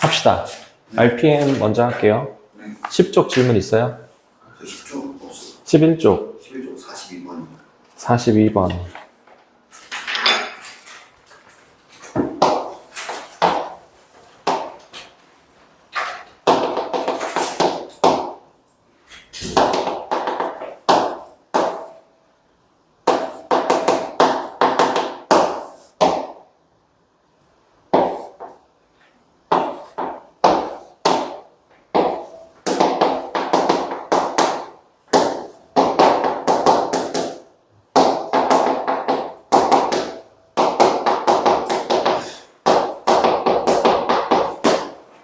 합시다. RPM 먼저 할게요. 네. 10쪽 질문 있어요? 10쪽 없어요. 11쪽. 11쪽 42번이요. 42번.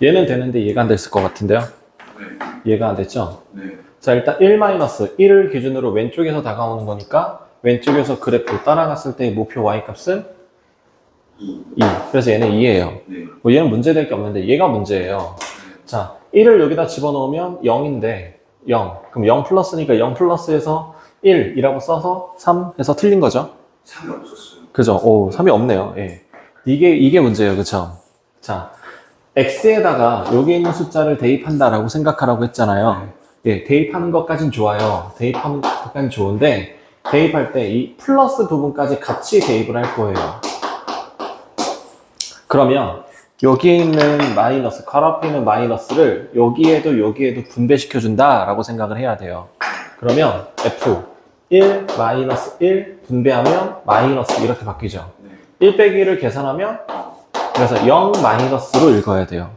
얘는 되는데 얘가 안 됐을 것 같은데요? 네. 얘가 안 됐죠? 네. 자, 일단 1-1을 기준으로 왼쪽에서 다가오는 거니까 왼쪽에서 그래프 따라갔을 때 목표 y-값은 2. 2. 그래서 얘는 2예요. 네. 뭐 얘는 문제될 게 없는데 얘가 문제예요. 자, 1을 여기다 집어넣으면 0인데 0. 그럼 0 플러스니까 0 플러스에서 1이라고 써서 3 해서 틀린 거죠? 3이 없었어요. 그죠? 오, 3이 없네요. 예. 이게 문제예요. 그쵸? 자, x에다가 여기 있는 숫자를 대입한다라고 생각하라고 했잖아요. 예, 대입하는 것까진 좋아요. 대입하는 것까진 좋은데 대입할 때 이 플러스 부분까지 같이 대입을 할 거예요. 그러면 여기에 있는 마이너스, 괄 앞에 있는 마이너스를 여기에도 여기에도 분배시켜 준다라고 생각을 해야 돼요. 그러면 f 1 마이너스 1 분배하면 마이너스 이렇게 바뀌죠. 네. 1 빼기 1을 계산하면 그래서 0 마이너스로 읽어야 돼요.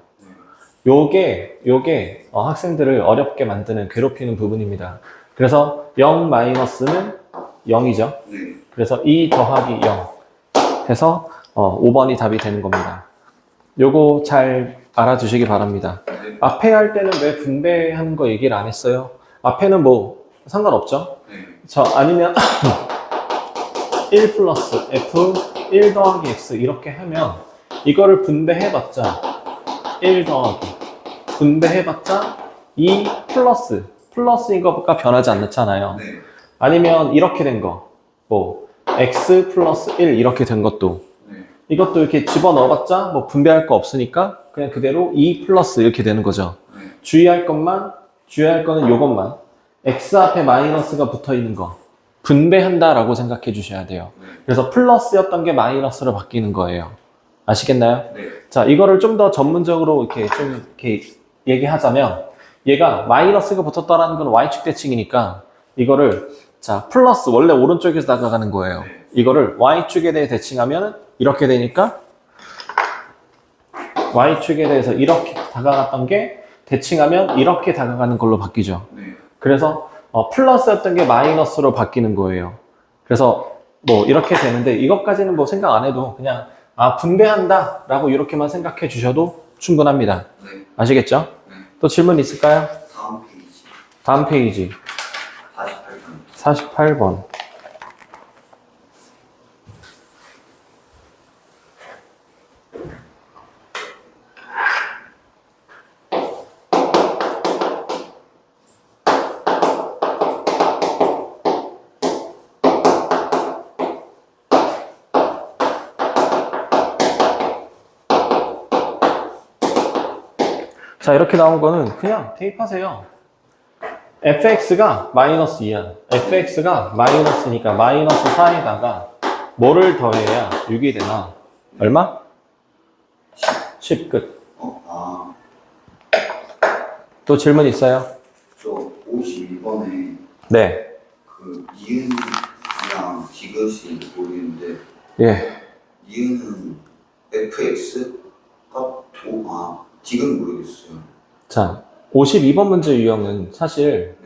요게 학생들을 어렵게 만드는 괴롭히는 부분입니다. 그래서 0 마이너스는 0이죠. 네. 그래서 2 더하기 0 해서 5번이 답이 되는 겁니다. 요거 잘 알아두시기 바랍니다. 네. 앞에 할 때는 왜 분배하는 거 얘기를 안 했어요? 앞에는 뭐 상관없죠? 네. 아니면 1 플러스 f 1 더하기 x 이렇게 하면 이거를 분배해봤자 1 더하기 분배해봤자 2 플러스인 것과 변하지 않잖아요. 네. 아니면 이렇게 된 거, 뭐 x 플러스 1 이렇게 된 것도 네. 이것도 이렇게 집어넣어봤자 뭐 분배할 거 없으니까 그냥 그대로 2 플러스 이렇게 되는 거죠. 네. 주의할 거는 요것만 x 앞에 마이너스가 붙어 있는 거 분배한다라고 생각해 주셔야 돼요. 네. 그래서 플러스였던 게 마이너스로 바뀌는 거예요. 아시겠나요? 네. 자, 이거를 좀 더 전문적으로 이렇게 얘기하자면 얘가 마이너스가 붙었다라는 건 y축 대칭이니까 이거를 자, 플러스 원래 오른쪽에서 다가가는 거예요. 네. 이거를 y축에 대해 대칭하면 이렇게 되니까 y축에 대해서 이렇게 다가갔던 게 대칭하면 이렇게 다가가는 걸로 바뀌죠. 네. 그래서 플러스였던 게 마이너스로 바뀌는 거예요. 그래서 뭐 이렇게 되는데 이것까지는 뭐 생각 안 해도 그냥 분배한다 라고 이렇게만 생각해 주셔도 충분합니다. 네. 아시겠죠? 네. 또 질문 있을까요? 다음 페이지. 다음 페이지 48번. 48번. 자, 이렇게 나온 거는 그냥 대입하세요. fx가 마이너스 2야. fx가 마이너스니까 마이너스 4에다가 뭐를 더해야 6이 되나? 얼마? 10 끝. 또 질문 있어요? 저 52번에 네. 그 니은이랑 디귿이 보이는데 예. 니은은 fx가 디귿 모르겠어요. 자, 52번 문제 유형은 사실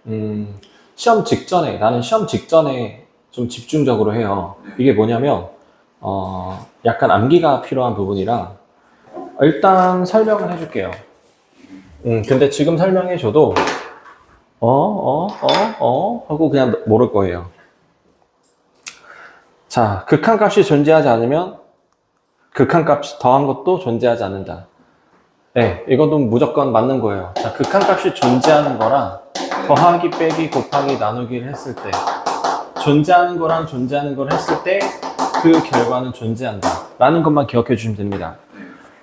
네. 시험 직전에 나는 시험 직전에 좀 집중적으로 해요. 네. 이게 뭐냐면 약간 암기가 필요한 부분이라 일단 설명을 해줄게요. 근데 지금 설명해줘도 하고 그냥 모를 거예요. 자, 극한값이 존재하지 않으면 극한값이 더한 것도 존재하지 않는다. 네, 이것도 무조건 맞는 거예요. 자, 극한값이 존재하는 거랑 더하기, 빼기, 곱하기, 나누기를 했을 때 존재하는 거랑 존재하는 걸 했을 때 그 결과는 존재한다 라는 것만 기억해 주시면 됩니다.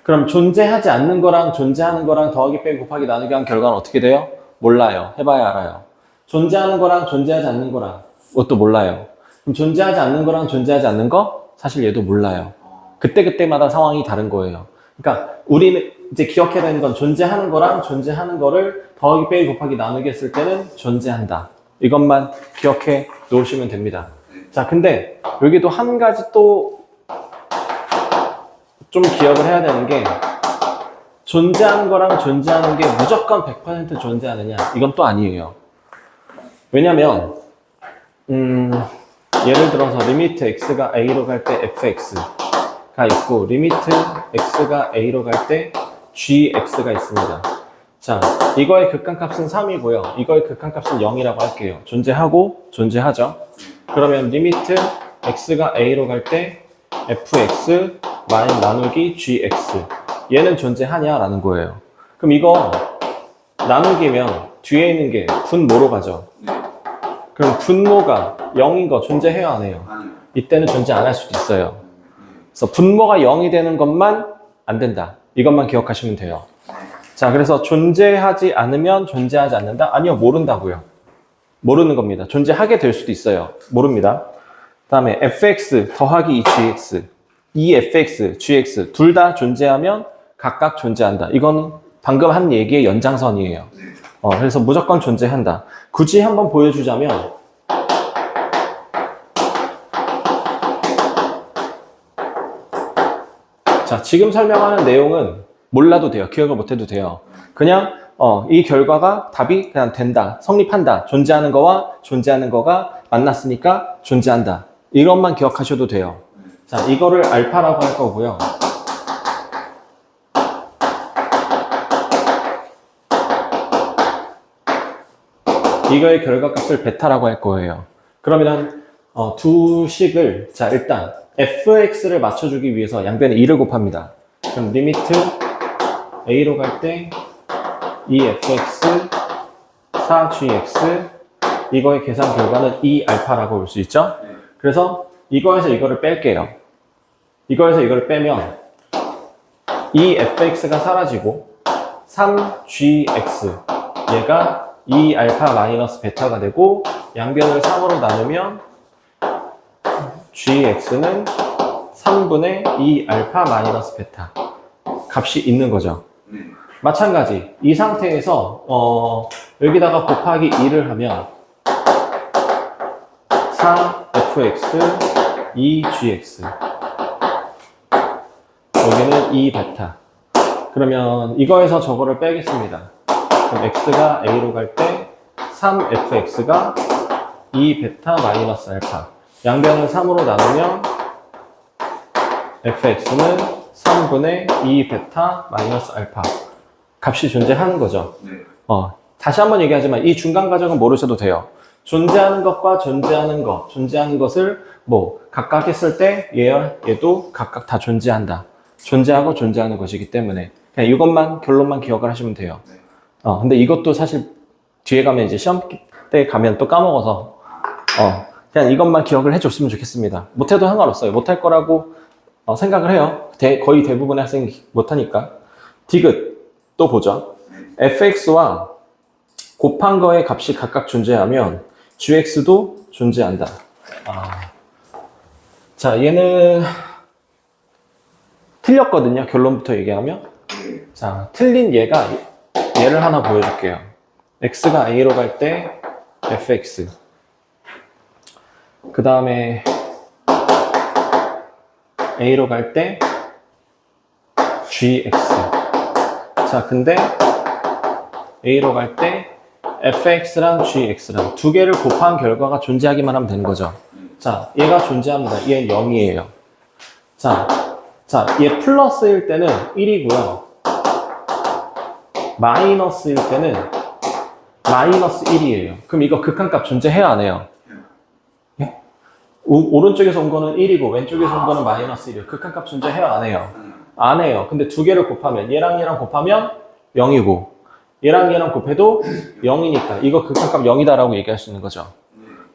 그럼 존재하지 않는 거랑 존재하는 거랑 더하기 빼기 곱하기 나누기 한 결과는 어떻게 돼요? 몰라요. 해봐야 알아요. 존재하는 거랑 존재하지 않는 거랑 그것도 몰라요. 그럼 존재하지 않는 거랑 존재하지 않는 거? 사실 얘도 몰라요. 그때그때마다 상황이 다른 거예요. 그러니까 우리는 이제 기억해야 되는 건 존재하는 거랑 존재하는 거를 더하기 빼기 곱하기 나누기 했을 때는 존재한다. 이것만 기억해 놓으시면 됩니다. 자, 근데 여기도 한 가지 또 좀 기억을 해야 되는 게 존재하는 거랑 존재하는 게 무조건 100% 존재하느냐? 이건 또 아니에요. 왜냐면 예를 들어서 리미트 x가 a로 갈 때 fx가 있고 리미트 x가 a로 갈 때 gx가 있습니다. 자, 이거의 극한값은 3이고요. 이거의 극한값은 0이라고 할게요. 존재하고 존재하죠. 그러면 리미트 x가 a로 갈 때 fx 마이너스 나누기 gx 얘는 존재하냐라는 거예요. 그럼 이거 나누기면 뒤에 있는 게 분모로 가죠. 그럼 분모가 0인 거 존재해요 안 해요? 아니요. 이때는 존재 안 할 수도 있어요. 그래서 분모가 0이 되는 것만 안 된다. 이것만 기억하시면 돼요. 자, 그래서 존재하지 않으면 존재하지 않는다? 아니요, 모른다고요. 모르는 겁니다. 존재하게 될 수도 있어요. 모릅니다. 다음에 fx 더하기 2gx 이 fx, gx 둘 다 존재하면 각각 존재한다. 이건 방금 한 얘기의 연장선이에요. 그래서 무조건 존재한다. 굳이 한번 보여주자면 자, 지금 설명하는 내용은 몰라도 돼요. 기억을 못해도 돼요. 그냥 이 결과가 답이 그냥 된다. 성립한다. 존재하는 거와 존재하는 거가 만났으니까 존재한다. 이것만 기억하셔도 돼요. 자, 이거를 알파라고 할 거고요. 이거의 결과값을 베타라고 할 거예요. 그러면 두 식을 자 일단 fx를 맞춰주기 위해서 양변에 2를 곱합니다. 그럼 리미트 a로 갈 때 2fx 4gx 이거의 계산 결과는 2알파라고 볼 수 있죠? 그래서 이거에서 이거를 뺄게요. 이거에서 이거를 빼면 2fx가 사라지고 3gx 얘가 2알파 마이너스 베타가 되고 양변을 3으로 나누면 gx는 3분의 2알파 마이너스 베타 값이 있는 거죠. 마찬가지 이 상태에서 여기다가 곱하기 2를 하면 4fx 2gx 여기는 2베타 그러면 이거에서 저거를 빼겠습니다. 그럼 x가 a로 갈 때 3fx가 2베타 마이너스 알파 양변을 3으로 나누면 fx는 3분의 2베타 마이너스 알파 값이 존재하는 거죠. 다시 한번 얘기하지만 이 중간 과정은 모르셔도 돼요. 존재하는 것과 존재하는 것, 존재하는 것을 뭐 각각 했을 때 얘도 각각 다 존재한다. 존재하고 존재하는 것이기 때문에 그냥 이것만 결론만 기억을 하시면 돼요. 근데 이것도 사실 뒤에 가면 이제 시험 때 가면 또 까먹어서 그냥 이것만 기억을 해줬으면 좋겠습니다. 못해도 상관없어요. 못할 거라고 생각을 해요. 거의 대부분의 학생이 못하니까. 디귿 또 보죠. fx와 곱한 거의 값이 각각 존재하면 gx도 존재한다. 자, 얘는 틀렸거든요. 결론부터 얘기하면. 자, 틀린 얘를 하나 보여줄게요. x가 a로 갈 때 fx 그 다음에 a로 갈 때 gx 자, 근데 a로 갈 때 fx랑 gx랑 두 개를 곱한 결과가 존재하기만 하면 되는 거죠. 자, 얘가 존재합니다. 얘는 0이에요. 자, 얘 플러스일 때는 1이고요. 마이너스일 때는 마이너스 1이에요. 그럼 이거 극한값 존재해요, 안 해요? 예? 오른쪽에서 온 거는 1이고 왼쪽에서 온 거는 마이너스 1이에요. 극한값 존재해요, 안 해요? 안 해요. 근데 두 개를 곱하면 얘랑 곱하면 0이고 얘랑 곱해도 0이니까 이거 극한값 0이다라고 얘기할 수 있는 거죠.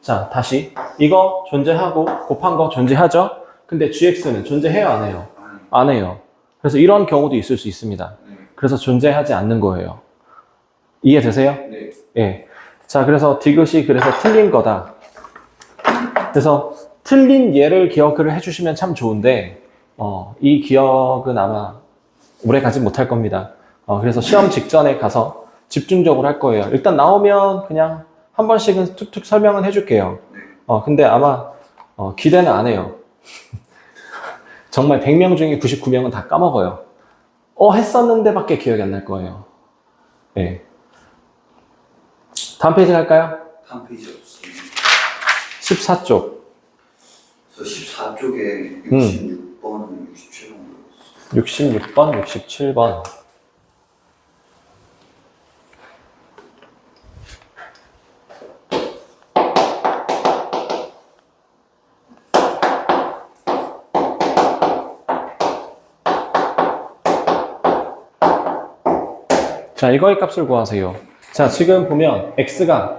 자, 다시 이거 존재하고 곱한 거 존재하죠? 근데 gx는 존재해요, 안 해요? 안 해요. 그래서 이런 경우도 있을 수 있습니다. 네. 그래서 존재하지 않는 거예요. 이해되세요? 네. 예. 자, 그래서 디귿이 그래서 틀린 거다. 그래서 틀린 예를 기억을 해주시면 참 좋은데, 이 기억은 아마 오래 가지 못할 겁니다. 그래서 시험 직전에 가서 집중적으로 할 거예요. 일단 나오면 그냥 한 번씩은 툭툭 설명은 해줄게요. 근데 아마 기대는 안 해요. 정말 100명 중에 99명은 다 까먹어요. 했었는데 밖에 기억이 안 날 거예요. 네. 다음 페이지 갈까요? 다음 페이지 없습니다. 14쪽. 저 14쪽에 66번, 67번. 66번, 67번. 자, 이거의 값을 구하세요. 자, 지금 보면 x가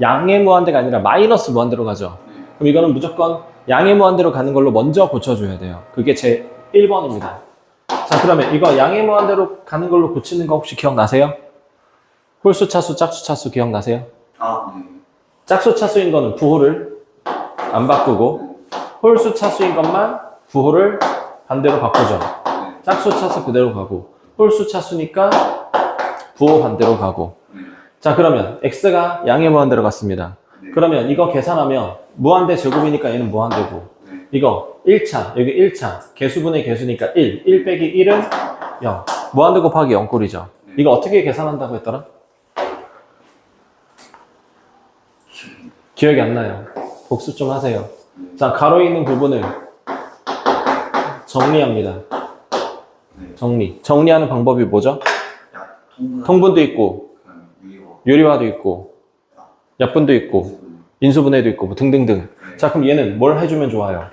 양의 무한대가 아니라 마이너스 무한대로 가죠. 그럼 이거는 무조건 양의 무한대로 가는 걸로 먼저 고쳐줘야 돼요. 그게 제 1번입니다. 자, 그러면 이거 양의 무한대로 가는 걸로 고치는 거 혹시 기억나세요? 홀수 차수, 짝수 차수 기억나세요? 아, 네. 짝수 차수인 거는 부호를 안 바꾸고 홀수 차수인 것만 부호를 반대로 바꾸죠. 짝수 차수 그대로 가고 홀수 차수니까 부호 반대로 가고. 자, 그러면 x가 양의 무한대로 갔습니다. 그러면 이거 계산하면 무한대 제곱이니까 얘는 무한대고, 이거 1차, 여기 1차 개수분의 개수니까 1 빼기 1은 0, 무한대 곱하기 0꼴이죠. 이거 어떻게 계산한다고 했더라? 기억이 안 나요. 복습 좀 하세요. 자, 가로에 있는 부분을 정리합니다. 정리하는 방법이 뭐죠? 통분도 있고 유리화도 있고 약분도 있고 인수분해도 있고 뭐 등등등. 자, 그럼 얘는 뭘 해주면 좋아요?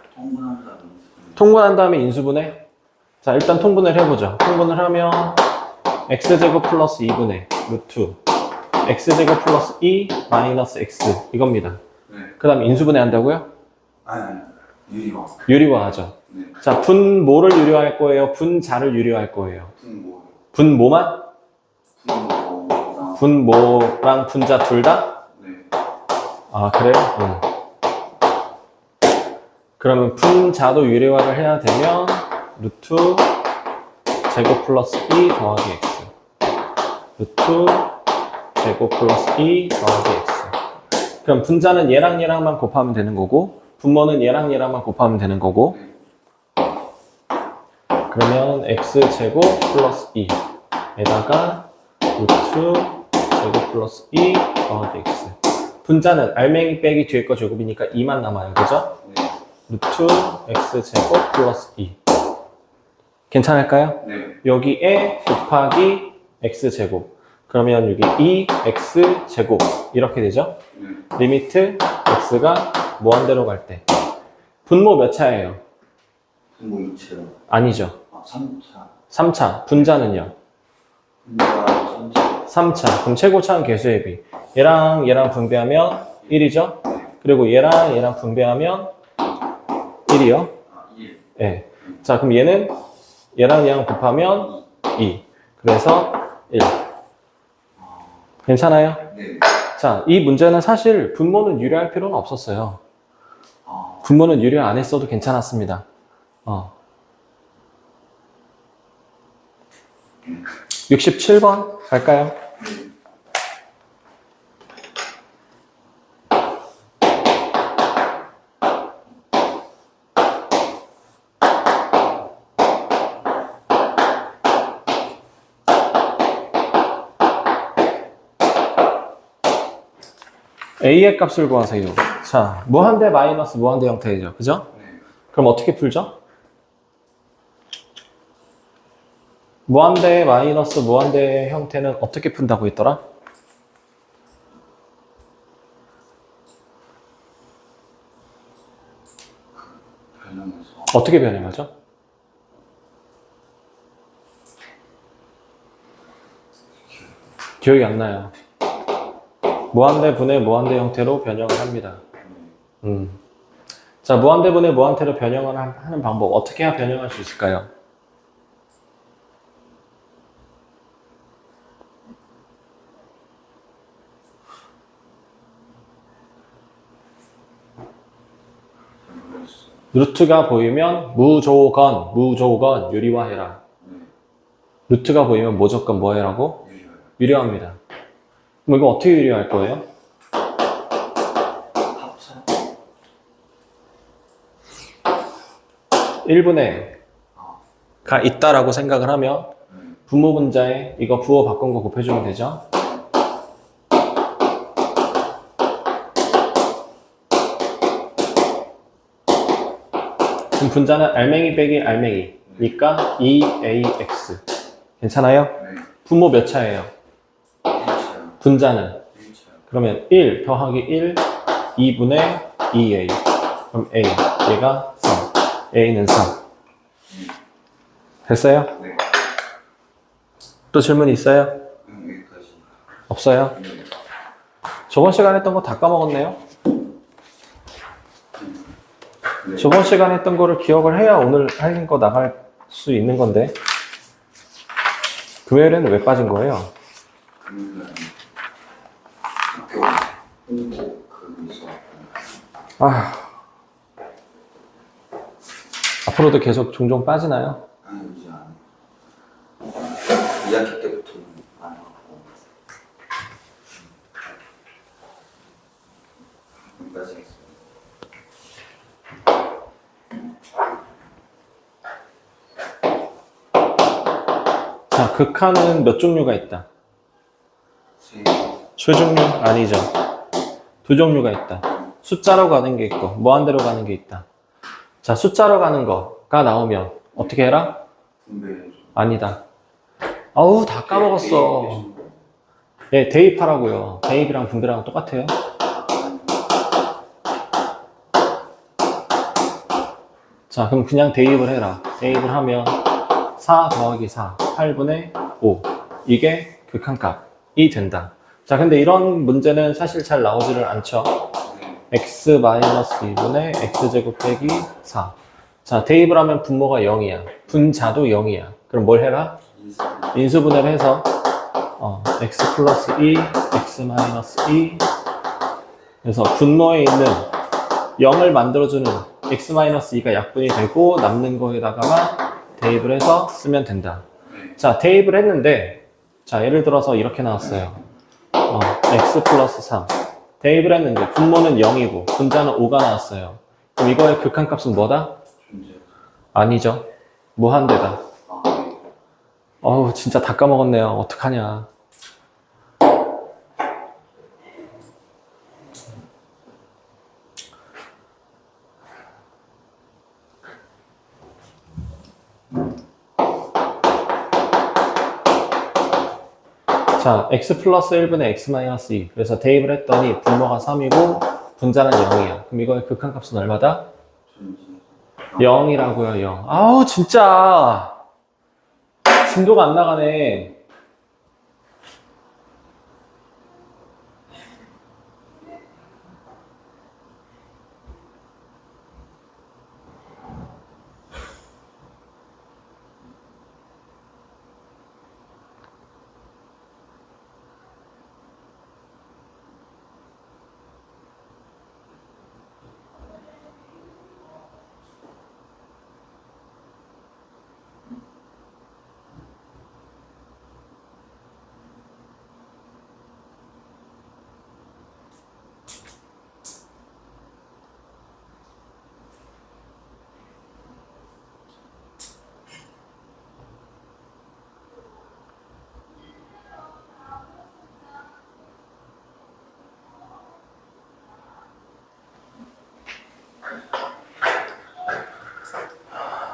통분한 다음에 인수분해. 자, 일단 통분을 해보죠. 통분을 하면 x제곱 플러스 2분의 루트 x제곱 플러스 2 마이너스 x 이겁니다. 그 다음에 인수분해 한다고요? 아니, 유리화. 유리화하죠. 자, 분모를 유리화할 거예요? 분자를 유리화할 거예요? 분모만? 분모랑 분자 둘 다? 네. 아, 그래요? 응. 그러면 분자도 유리화를 해야 되면 루트 제곱 플러스 2 더하기 x 루트 제곱 플러스 2 더하기 x. 그럼 분자는 얘랑 얘랑만 곱하면 되는 거고 분모는 얘랑 얘랑만 곱하면 되는 거고, 그러면 x제곱 플러스 2에다가 루트 제곱 플러스 2 더하기 x. 분자는 알맹이 빼기 뒤에 거 제곱이니까 2만 남아요. 그죠? 루트 x제곱 플러스 2. 괜찮을까요? 네. 여기에 곱하기 x제곱. 그러면 여기 2x제곱 이렇게 되죠? 리미트 x가 무한대로 갈 때. 분모 몇 차예요? 분모 2차요. 아니죠. 3차. 3차. 분자는요? 분모가 3차. 3차. 그럼 최고차는 개수의 비. 얘랑 얘랑 분배하면 1이죠? 그리고 얘랑 얘랑 분배하면 1이요? 1. 네. 자, 그럼 얘는 얘랑 얘랑 곱하면 2. 그래서 1. 괜찮아요? 네. 자, 이 문제는 사실 분모는 유리할 필요는 없었어요. 분모는 유리 안 했어도 괜찮았습니다. 67번 갈까요? a의 값을 구하세요. 자, 무한대 마이너스 무한대 형태이죠. 그죠? 그럼 어떻게 풀죠? 무한대 마이너스 무한대 형태는 어떻게 푼다고 했더라? 변형해서. 어떻게 변형하죠? 기억이 안 나요. 무한대 분의 무한대 형태로 변형을 합니다. 자, 무한대 분의 무한대로 변형을 하는 방법 어떻게 해야 변형할 수 있을까요? 루트가 보이면 무조건 유리화해라. 네. 루트가 보이면 무조건 뭐 해라고? 유리화요. 유리화합니다. 그럼 이거 어떻게 유리화할 거예요? 합차. 1분의 아, 가 있다라고 생각을 하면 네. 분모 분자에 이거 부호 바꾼 거 곱해주면 되죠? 그럼 분자는 알맹이 빼기 알맹이니까 2ax 괜찮아요? 네. 분모 몇 차예요? 1차요. 분자는 1차요. 그러면 1 더하기 1 2분의 2a 그럼 a 얘가 3 a는 3 됐어요? 네. 또 질문 있어요? 여기까지. 없어요? 네. 저번 시간에 했던 거 다 까먹었네요? 네. 저번 시간에 했던 거를 기억을 해야 오늘 할 거 나갈 수 있는 건데 금요일에는 왜 빠진 거예요? 그러면 학교 홍보 그거에서 아, 앞으로도 계속 종종 빠지나요? 아니 이제 안 해요. 2학기 때부터는 안 하고 여기까지 했어요. 자, 극한은 몇 종류가 있다? 세 최종류? 아니죠. 두 종류가 있다. 숫자로 가는 게 있고 무한대로 가는 게 있다. 자, 숫자로 가는 거가 나오면 어떻게 해라? 분배해 아니다. 아우, 다 까먹었어. 네, 대입하라고요. 대입이랑 분배랑 똑같아요. 자, 그럼 그냥 대입을 해라. 대입을 하면 4 더하기 4, 8분의 5. 이게 극한값이 된다. 자, 근데 이런 문제는 사실 잘 나오지를 않죠. x-2분의 x제곱 빼기 4. 자, 대입을 하면 분모가 0이야. 분자도 0이야. 그럼 뭘 해라? 인수분해를 해서 x 플러스 2, x 마이너스 2. 그래서 분모에 있는 0을 만들어주는 x 마이너스 2가 약분이 되고 남는 거에다가만 대입을 해서 쓰면 된다. 자, 대입을 했는데 자, 예를 들어서 이렇게 나왔어요. x 플러스 3. 대입을 했는데 분모는 0이고 분자는 5가 나왔어요. 그럼 이거의 극한값은 뭐다? 존재. 아니죠. 무한대다. 아, 네. 어우, 진짜 다 까먹었네요. 어떡하냐. 자, x 플러스 1분의 x 마이너스 2. 그래서 대입을 했더니 분모가 3이고 분자는 0이야. 그럼 이거의 극한값은 얼마다? 존재. 0이라고요, 0. 아우, 진짜. 진도가 안 나가네.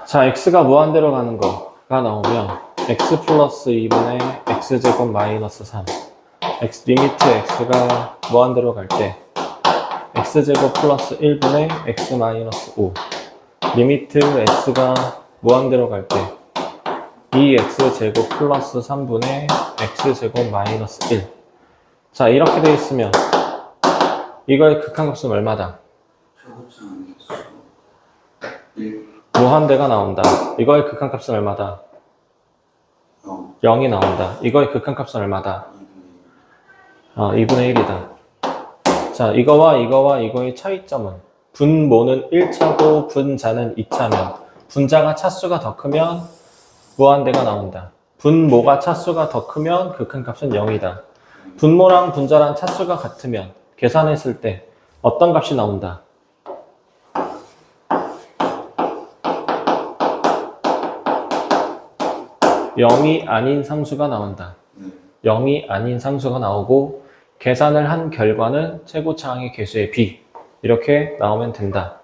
자, x가 무한대로 가는 거가 나오면 x 플러스 2분의 x제곱 마이너스 3. 리미트 x가 무한대로 갈 때 x제곱 플러스 1분의 x 마이너스 5. 리미트 x가 무한대로 갈 때 2x제곱 플러스 3분의 x제곱 마이너스 1. 자, 이렇게 돼 있으면 이거의 극한값은 얼마다? 최고점 아니겠어. 1, 무한대가 나온다. 이거의 극한값은 얼마다? 0, 0이 나온다. 이거의 극한값은 얼마다? 2분의 1. 2분의 1이다. 자, 이거와 이거의 차이점은 분모는 1차고 분자는 2차면 분자가 차수가 더 크면 무한대가 나온다. 분모가 차수가 더 크면 극한값은 0이다. 분모랑 분자랑 차수가 같으면 계산했을 때 어떤 값이 나온다? (0이) 아닌 상수가 나온다. 0이 아닌 상수가 나오고 계산을 한 결과는 최고차항의 개수의 b 이렇게 나오면 된다.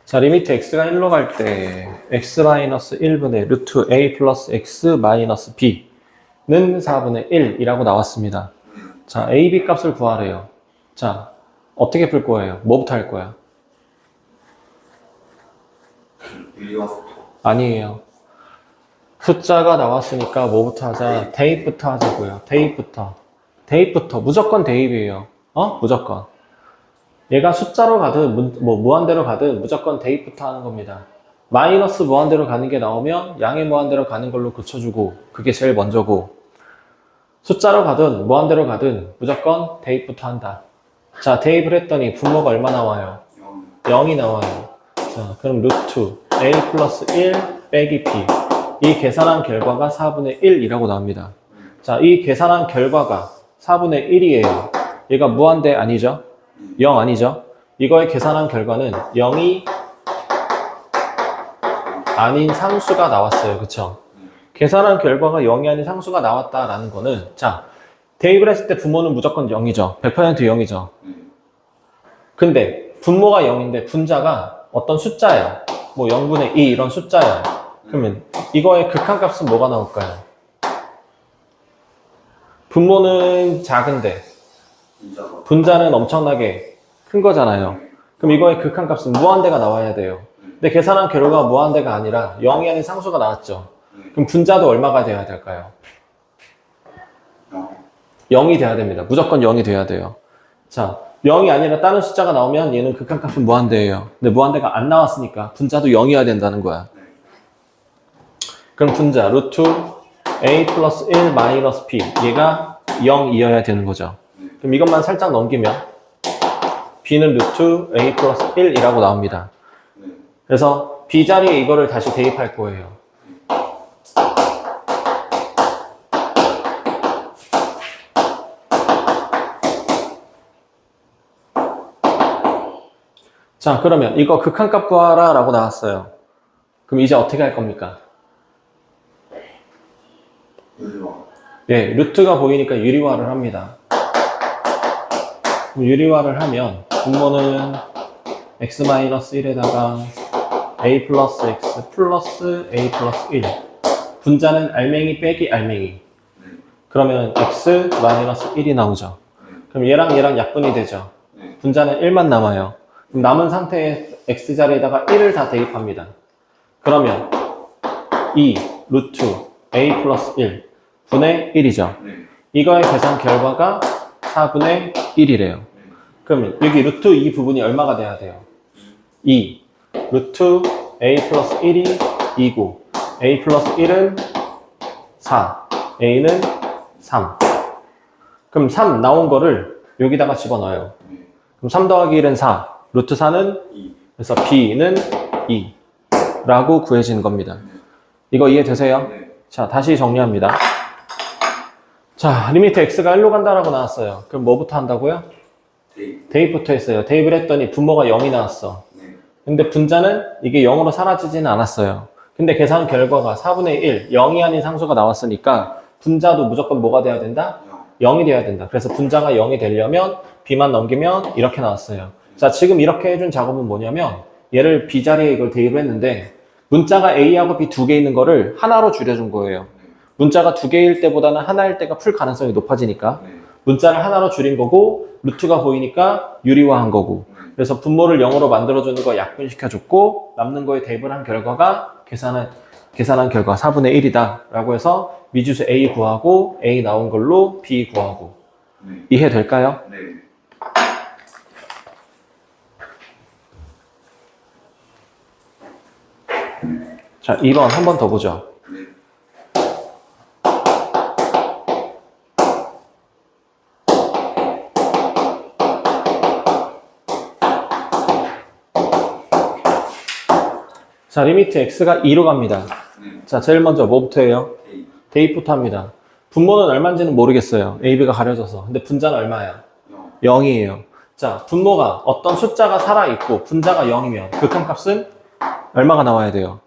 자, 리미트 x가 1로 갈 때 x-1분의 루트 a 플러스 x 마이너스 b는 4분의 1이라고 나왔습니다. 자, a, b 값을 구하래요. 자, 어떻게 풀 거예요? 뭐부터 할 거야? 유리화부터. 아니에요. 숫자가 나왔으니까 뭐부터 하자? 대입부터 하자고요. 대입부터. 무조건 대입이에요. 무조건. 얘가 숫자로 가든 무한대로 가든 무조건 대입부터 하는 겁니다. 마이너스 무한대로 가는 게 나오면 양의 무한대로 가는 걸로 그쳐주고 그게 제일 먼저고 숫자로 가든 무한대로 가든 무조건 대입부터 한다. 자, 대입을 했더니 분모가 얼마 나와요? 0이 나와요. 자, 그럼 루트 a 플러스 1 빼기 b 이 계산한 결과가 4분의 1이라고 나옵니다. 자, 이 계산한 결과가 4분의 1이에요. 얘가 무한대 아니죠? 0 아니죠? 이거의 계산한 결과는 0이 아닌 상수가 나왔어요. 그쵸? 계산한 결과가 0이 아닌 상수가 나왔다라는 거는 자, 대입을 했을 때 분모는 무조건 0이죠. 100% 0이죠. 근데 분모가 0인데 분자가 어떤 숫자예요. 뭐 0분의 2 이런 숫자예요. 그러면 이거의 극한값은 뭐가 나올까요? 분모는 작은데 분자는 엄청나게 큰 거잖아요. 그럼 이거의 극한값은 무한대가 나와야 돼요. 근데 계산한 결과가 무한대가 아니라 0이 아닌 상수가 나왔죠. 그럼 분자도 얼마가 돼야 될까요? 0이 돼야 됩니다. 무조건 0이 돼야 돼요. 자, 0이 아니라 다른 숫자가 나오면 얘는 극한값은 무한대예요. 근데 무한대가 안 나왔으니까 분자도 0이어야 된다는 거야. 그럼 분자 루트 a 플러스 1 마이너스 b 얘가 0이어야 되는 거죠. 그럼 이것만 살짝 넘기면 b는 루트 a 플러스 1이라고 나옵니다. 그래서 b 자리에 이거를 다시 대입할 거예요. 자, 그러면 이거 극한값 구하라 라고 나왔어요. 그럼 이제 어떻게 할 겁니까? 유리화. 네, 루트가 보이니까 유리화를 합니다. 유리화를 하면 분모는 x-1에다가 a 플러스 x 플러스 a 플러스 1 분자는 알맹이 빼기 알맹이 그러면 x-1이 나오죠. 그럼 얘랑 얘랑 약분이 되죠. 분자는 1만 남아요. 그럼 남은 상태에 x자리에다가 1을 다 대입합니다. 그러면 2 루트 a 플러스 1 분의 1이죠. 이거의 계산 결과가 4분의 1이래요. 그러면 여기 루트 이 부분이 얼마가 돼야 돼요? 2 루트 a 플러스 1이 2고 a 플러스 1은 4 a는 3 그럼 3 나온 거를 여기다가 집어넣어요. 그럼 3 더하기 1은 4 루트 4는 2 그래서 b는 2 라고 구해지는 겁니다. 이거 이해되세요? 자, 다시 정리합니다. 자, 리미트 x가 1로 간다라고 나왔어요. 그럼 뭐부터 한다고요? 대입부터 했어요. 대입을 했더니 분모가 0이 나왔어. 근데 분자는 이게 0으로 사라지지는 않았어요. 근데 계산 결과가 4분의 1, 0이 아닌 상수가 나왔으니까 분자도 무조건 뭐가 돼야 된다? 0이 돼야 된다. 그래서 분자가 0이 되려면 b만 넘기면 이렇게 나왔어요. 자, 지금 이렇게 해준 작업은 뭐냐면 얘를 b 자리에 이걸 대입을 했는데 문자가 a하고 b 두 개 있는 거를 하나로 줄여준 거예요. 문자가 두 개일 때보다는 하나일 때가 풀 가능성이 높아지니까 문자를 하나로 줄인 거고 루트가 보이니까 유리화한 거고 그래서 분모를 0으로 만들어주는 거 약분시켜줬고 남는 거에 대입을 한 결과가 계산한 계산한 결과 4분의 1이다 라고 해서 미지수 A 구하고 A 나온 걸로 B 구하고. 네. 이해될까요? 네. 자, 2번 한 번 더 보죠. 네. 자, 리미트 x가 2로 갑니다. 네. 자, 제일 먼저 뭐부터 해요? A. 대입부터 합니다. 분모는 얼마인지는 모르겠어요. A, B가 가려져서. 근데 분자는 얼마야? 0. 0이에요. 자, 분모가 어떤 숫자가 살아있고 분자가 0이면 극한값은 얼마가 나와야 돼요?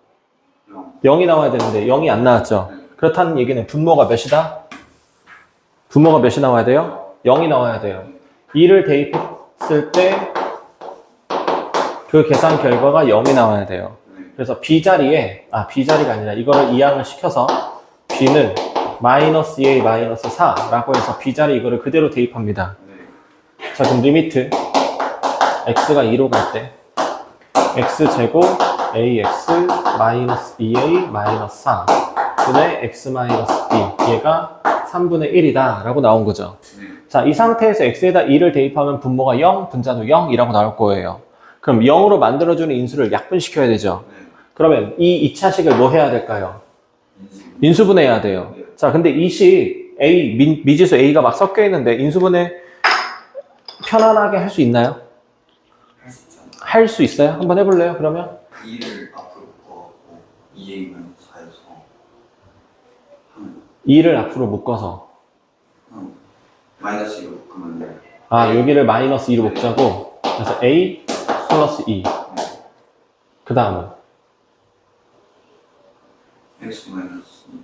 0. 0이 나와야 되는데 0이 안 나왔죠? 그렇다는 얘기는 분모가 몇이다? 분모가 몇이 나와야 돼요? 0이 나와야 돼요. 2를 대입했을 때 그 계산 결과가 0이 나와야 돼요. 네. 그래서 B자리에, B자리가 아니라 이거를 이항을 시켜서 B는 마이너스 2A 마이너스 4라고 해서 B자리 이거를 그대로 대입합니다. 네. 자, 그럼 리미트 x가 2로 갈 때 x제곱 ax 마이너스 2a 마이너스 4 분의 x 마이너스 b 얘가 3분의 1이다 라고 나온 거죠. 네. 자, 이 상태에서 x에다 2를 대입하면 분모가 0, 분자도 0이라고 나올 거예요. 그럼 0으로 만들어주는 인수를 약분시켜야 되죠. 네. 그러면 이 2차식을 뭐 해야 될까요? 인수. 인수분해해야 돼요. 네. 자, 근데 이 식 a, 미지수 a가 막 섞여 있는데 인수분해 편안하게 할 수 있나요? 할 수 있잖아. 할 수 있어요? 한번 해볼래요? 그러면 2를 앞으로 묶어갖고 2A는 4에서 2를 앞으로 묶어서 마이너스 2로 묶으면 돼. 여기를 마이너스 2로 묶자고. 그래서 a 플러스 2 그 다음은 X 마이너스 2.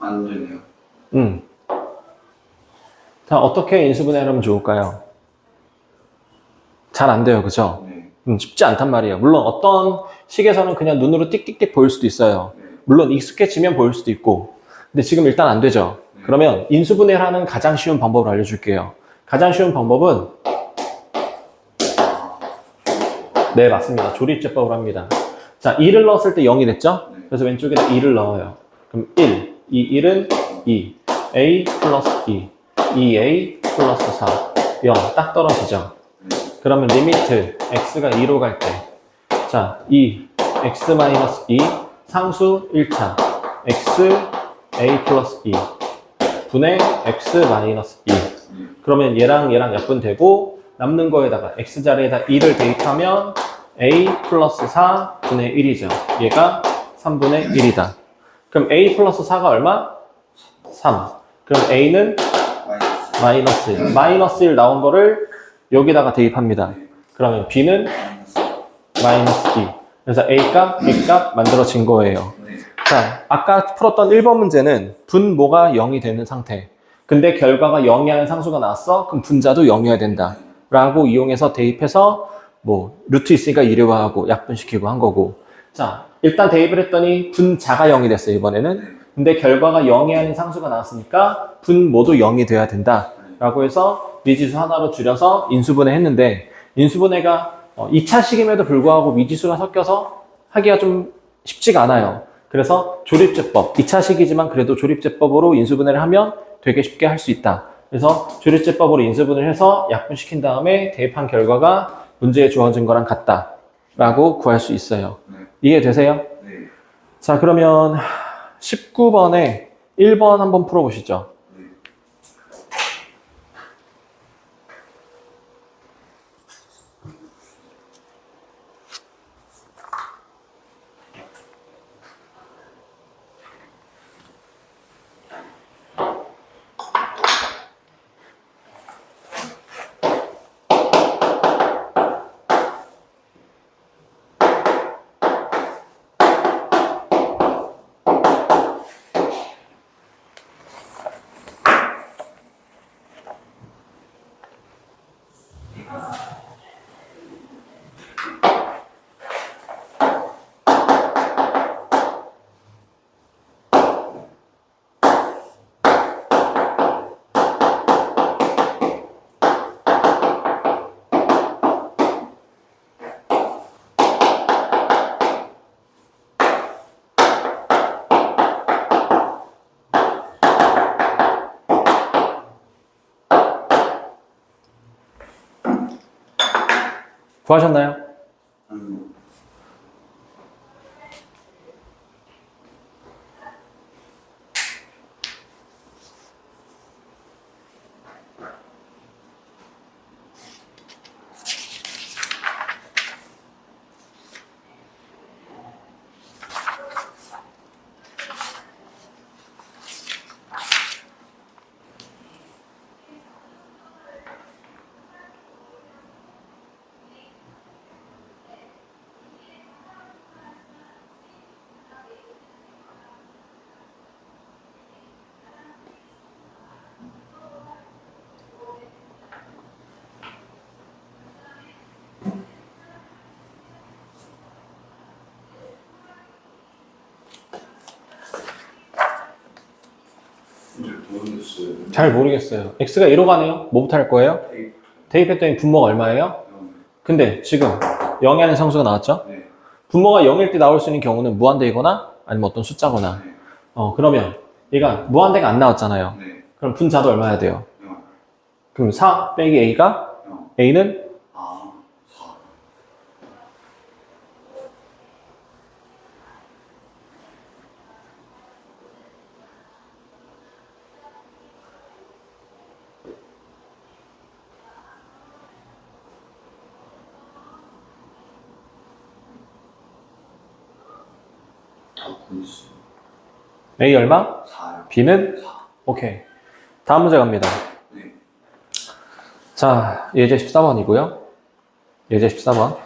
안 되네요. 자, 어떻게 인수분해하면 좋을까요? 잘 안 돼요, 그죠? 네. 쉽지 않단 말이에요. 물론 어떤 식에서는 그냥 눈으로 띡띡띡 보일 수도 있어요. 네. 물론 익숙해지면 보일 수도 있고. 근데 지금 일단 안 되죠. 네. 그러면 인수분해를 하는 가장 쉬운 방법을 알려줄게요. 가장 쉬운 방법은 네, 맞습니다. 조립제법을 합니다. 자, 2를 넣었을 때 0이 됐죠? 네. 그래서 왼쪽에다 2를 넣어요. 그럼 1, 이 1은 2, a 플러스 2, 2a 플러스 4, 0, 딱 떨어지죠? 네. 그러면 리미트 x가 2로 갈 때, 자, 2, x 마이너스 2, 상수 1차, x a 플러스 2, 분의 x 마이너스 2. 그러면 얘랑 약분되고, 남는 거에다가 x자리에다 2를 대입하면 a 플러스 4 분의 1이죠. 얘가 3분의 1이다. 그럼 a 플러스 4가 얼마? 3. 그럼 a는 마이너스 마이너스 1. 마이너스 1 나온 거를 여기다가 대입합니다. 그러면 b는 마이너스 2. 그래서 a 값, b 값 만들어진 거예요. 네. 자, 아까 풀었던 1번 문제는 분모가 0이 되는 상태. 근데 결과가 0이 하는 상수가 나왔어? 그럼 분자도 0이어야 된다. 라고 이용해서 대입해서 뭐 루트 있으니까 이례화하고 약분시키고 한 거고. 자, 일단 대입을 했더니 분자가 0이 됐어요, 이번에는. 근데 결과가 0이 아닌 상수가 나왔으니까 분모도 0이 돼야 된다. 라고 해서 미지수 하나로 줄여서 인수분해 했는데, 인수분해가 2차식임에도 불구하고 미지수가 섞여서 하기가 좀 쉽지가 않아요. 그래서 조립제법, 2차식이지만 그래도 조립제법으로 인수분해를 하면 되게 쉽게 할 수 있다. 그래서 조립제법으로 인수분해를 해서 약분시킨 다음에 대입한 결과가 문제에 주어진 거랑 같다 라고 구할 수 있어요. 네. 이해되세요? 네. 자, 그러면 19번에 1번 한번 풀어보시죠. 네. 구하셨나요? 음. 모르겠어요. 잘 모르겠어요. x가 1로 가네요. 뭐부터 할 거예요? 대입했더니 분모가 얼마예요? 근데 지금 0이 아닌 상수가 나왔죠? 네. 분모가 0일 때 나올 수 있는 경우는 무한대이거나 아니면 어떤 숫자거나. 네. 그러면 얘가 무한대가 안 나왔잖아요. 네. 그럼 분자도 얼마야 돼요? 0. 그럼 4 빼기 a가 0. a는 아, 4. 다 보이시죠? a 얼마? 4요. b는 4. 오케이. 다음 문제 갑니다. 네. 자, 예제 14번이고요. 예제 14번.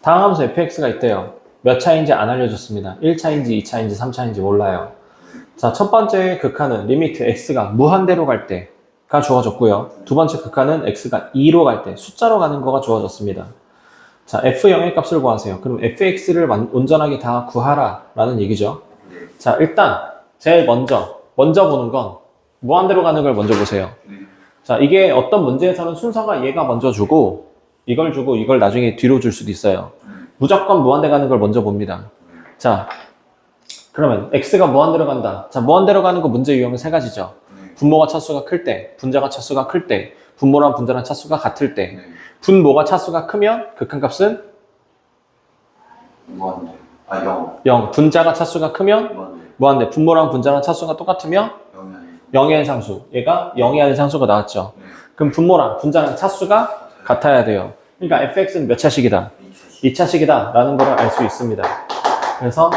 다음 함수 fx가 있대요. 몇 차인지 안 알려줬습니다. 1차인지 2차인지 3차인지 몰라요. 자, 첫 번째 극한은 리미트 x가 무한대로 갈 때가 주어졌고요. 두 번째 극한은 x가 2로 갈 때 숫자로 가는 거가 주어졌습니다. 자, f0의 값을 구하세요. 그럼 fx를 온전하게 다 구하라 라는 얘기죠. 네. 자, 일단 제일 먼저 보는 건 무한대로 가는 걸 먼저 보세요. 네. 자, 이게 어떤 문제에서는 순서가 얘가 먼저 주고 이걸 나중에 뒤로 줄 수도 있어요. 무조건 무한대 가는 걸 먼저 봅니다. 자, 그러면 x가 무한대로 간다. 자, 무한대로 가는 거 문제 유형은 세 가지죠. 네. 분모가 차수가 클 때, 분자가 차수가 클 때, 분모랑 분자랑 차수가 같을 때, 네. 분모가 차수가 크면 극한값은 무한대. 아, 0. 0, 분자가 차수가 크면 무한대. 무한대, 분모랑 분자랑 차수가 똑같으면 0이 아니고. 0이 아닌 상수. 얘가 0이 아닌 상수가 나왔죠. 네. 그럼 분모랑 분자랑 차수가 같아야 돼요. 그러니까 fx는 몇 차식이다? 2차식. 2차식이다 라는 걸 알 수 있습니다. 그래서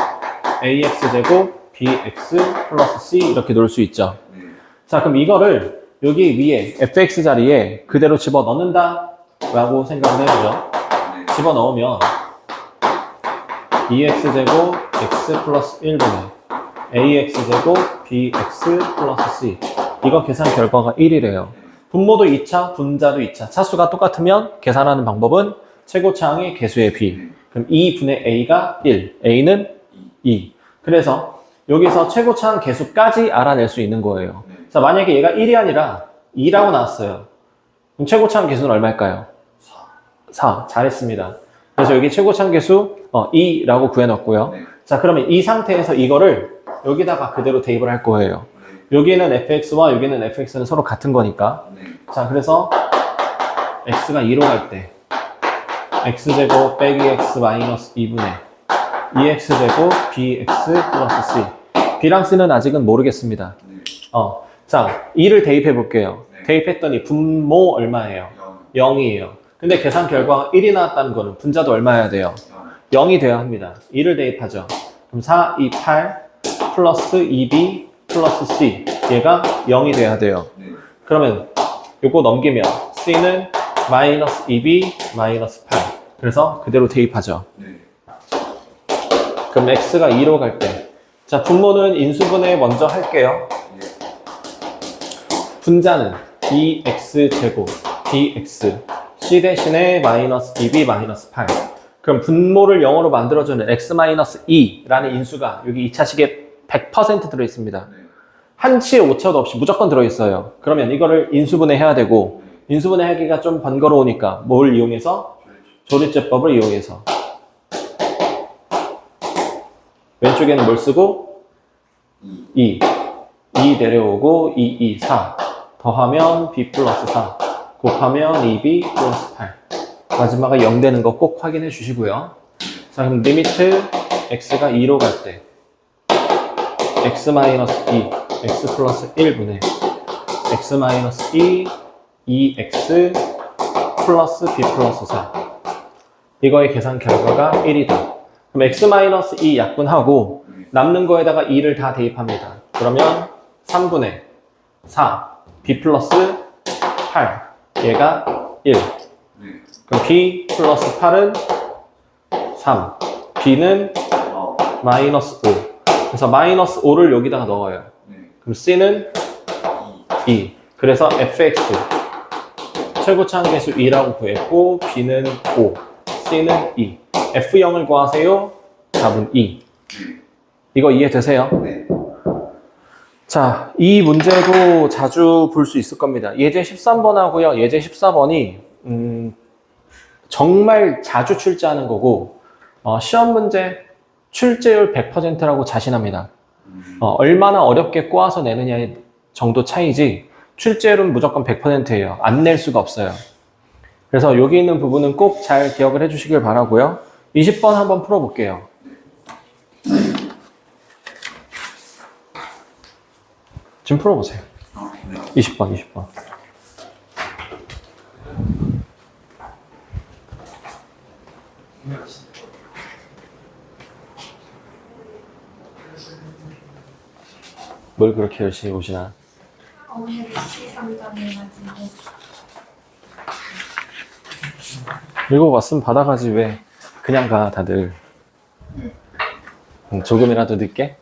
ax제곱 bx 플러스 c 이렇게 놓을 수 있죠. 네. 자, 그럼 이거를 여기 위에 fx 자리에 그대로 집어넣는다 라고 생각을 해보죠. 네. 집어넣으면 2x제곱 x 플러스 1분의 ax제곱 bx 플러스 c 이거 계산 결과가 1이래요. 분모도 2차, 분자도 2차. 차수가 똑같으면 계산하는 방법은 최고차항의 개수의 b. 그럼 2분의 a가 1, a는 2. 그래서 여기서 최고차항 개수까지 알아낼 수 있는 거예요. 네. 자, 만약에 얘가 1이 아니라 2라고 나왔어요. 그럼 최고차항 개수는 얼마일까요? 4. 4. 잘했습니다. 그래서 여기 최고차항 개수 2라고 구해놨고요. 네. 자, 그러면 이 상태에서 이거를 여기다가 그대로 대입을 할 거예요. 네. 여기는 fx와 여기는 fx는 서로 같은 거니까. 네. 자, 그래서 x가 2로 갈 때 x제곱 빼기 x 마이너스 2분의 2x제곱 bx 플러스 c. b랑 c는 아직은 모르겠습니다. 네. 자, 2를 대입해 볼게요. 네. 대입했더니 분모 얼마예요? 0. 0이에요. 근데 계산 결과가 1이 나왔다는 거는 분자도 얼마여야 돼요? 0. 0이 돼야 합니다. 2를 대입하죠. 그럼 4, 2, 8 플러스 2b 플러스 c. 얘가 0이 돼야 돼요. 네. 그러면 요거 넘기면 c는 마이너스 2b 마이너스 8. 그래서 그대로 대입하죠. 네. 그럼 x가 2로 갈 때. 자, 분모는 인수분해 먼저 할게요. 네. 분자는 bx제곱 dx c 대신에 마이너스 2b 마이너스 8. 그럼 분모를 0으로 만들어주는 x-2라는 인수가 여기 2차식에 100% 들어있습니다. 네. 한치의 오차도 없이 무조건 들어있어요. 그러면 이거를 인수분해 해야 되고 인수분해 하기가 좀 번거로우니까 뭘 이용해서? 조립제법을 이용해서 왼쪽에는 뭘 쓰고? 2 내려오고 2, 4 더하면 b 플러스 4 곱하면 2b 플러스 8 마지막에 0 되는 거 꼭 확인해 주시고요. 자, 그럼 리미트 x가 2로 갈 때 x-2, x 플러스 1분의 x-2, 2x 플러스 b 플러스 4. 이거의 계산 결과가 1이다. 그럼 x-2 약분하고 남는 거에다가 2를 다 대입합니다. 그러면 3분의 4, b 플러스 8, 얘가 1. 그럼 b 플러스 8은 3, b는 마이너스 5. 그래서 마이너스 5를 여기다가 넣어요. 그럼 c는 2. 그래서 fx 최고차항 계수 2라고 구했고 b는 5, c는 2. f0을 구하세요. 답은 2. 이거 이해되세요? 네. 자, 이 문제도 자주 볼 수 있을 겁니다. 예제 13번 하고요. 예제 14번이 정말 자주 출제하는 거고 시험 문제 출제율 100%라고 자신합니다. 얼마나 어렵게 꼬아서 내느냐의 정도 차이지 출제율은 무조건 100%예요. 안 낼 수가 없어요. 그래서 여기 있는 부분은 꼭 잘 기억을 해주시길 바라고요. 20번 한번 풀어볼게요. 지금 풀어보세요. 네. 20번, 20번. 뭘 그렇게 열심히 보시나? 오늘 13점이가지고 읽어봤으면 받아가지 왜 그냥 가 다들. 조금이라도 늦게?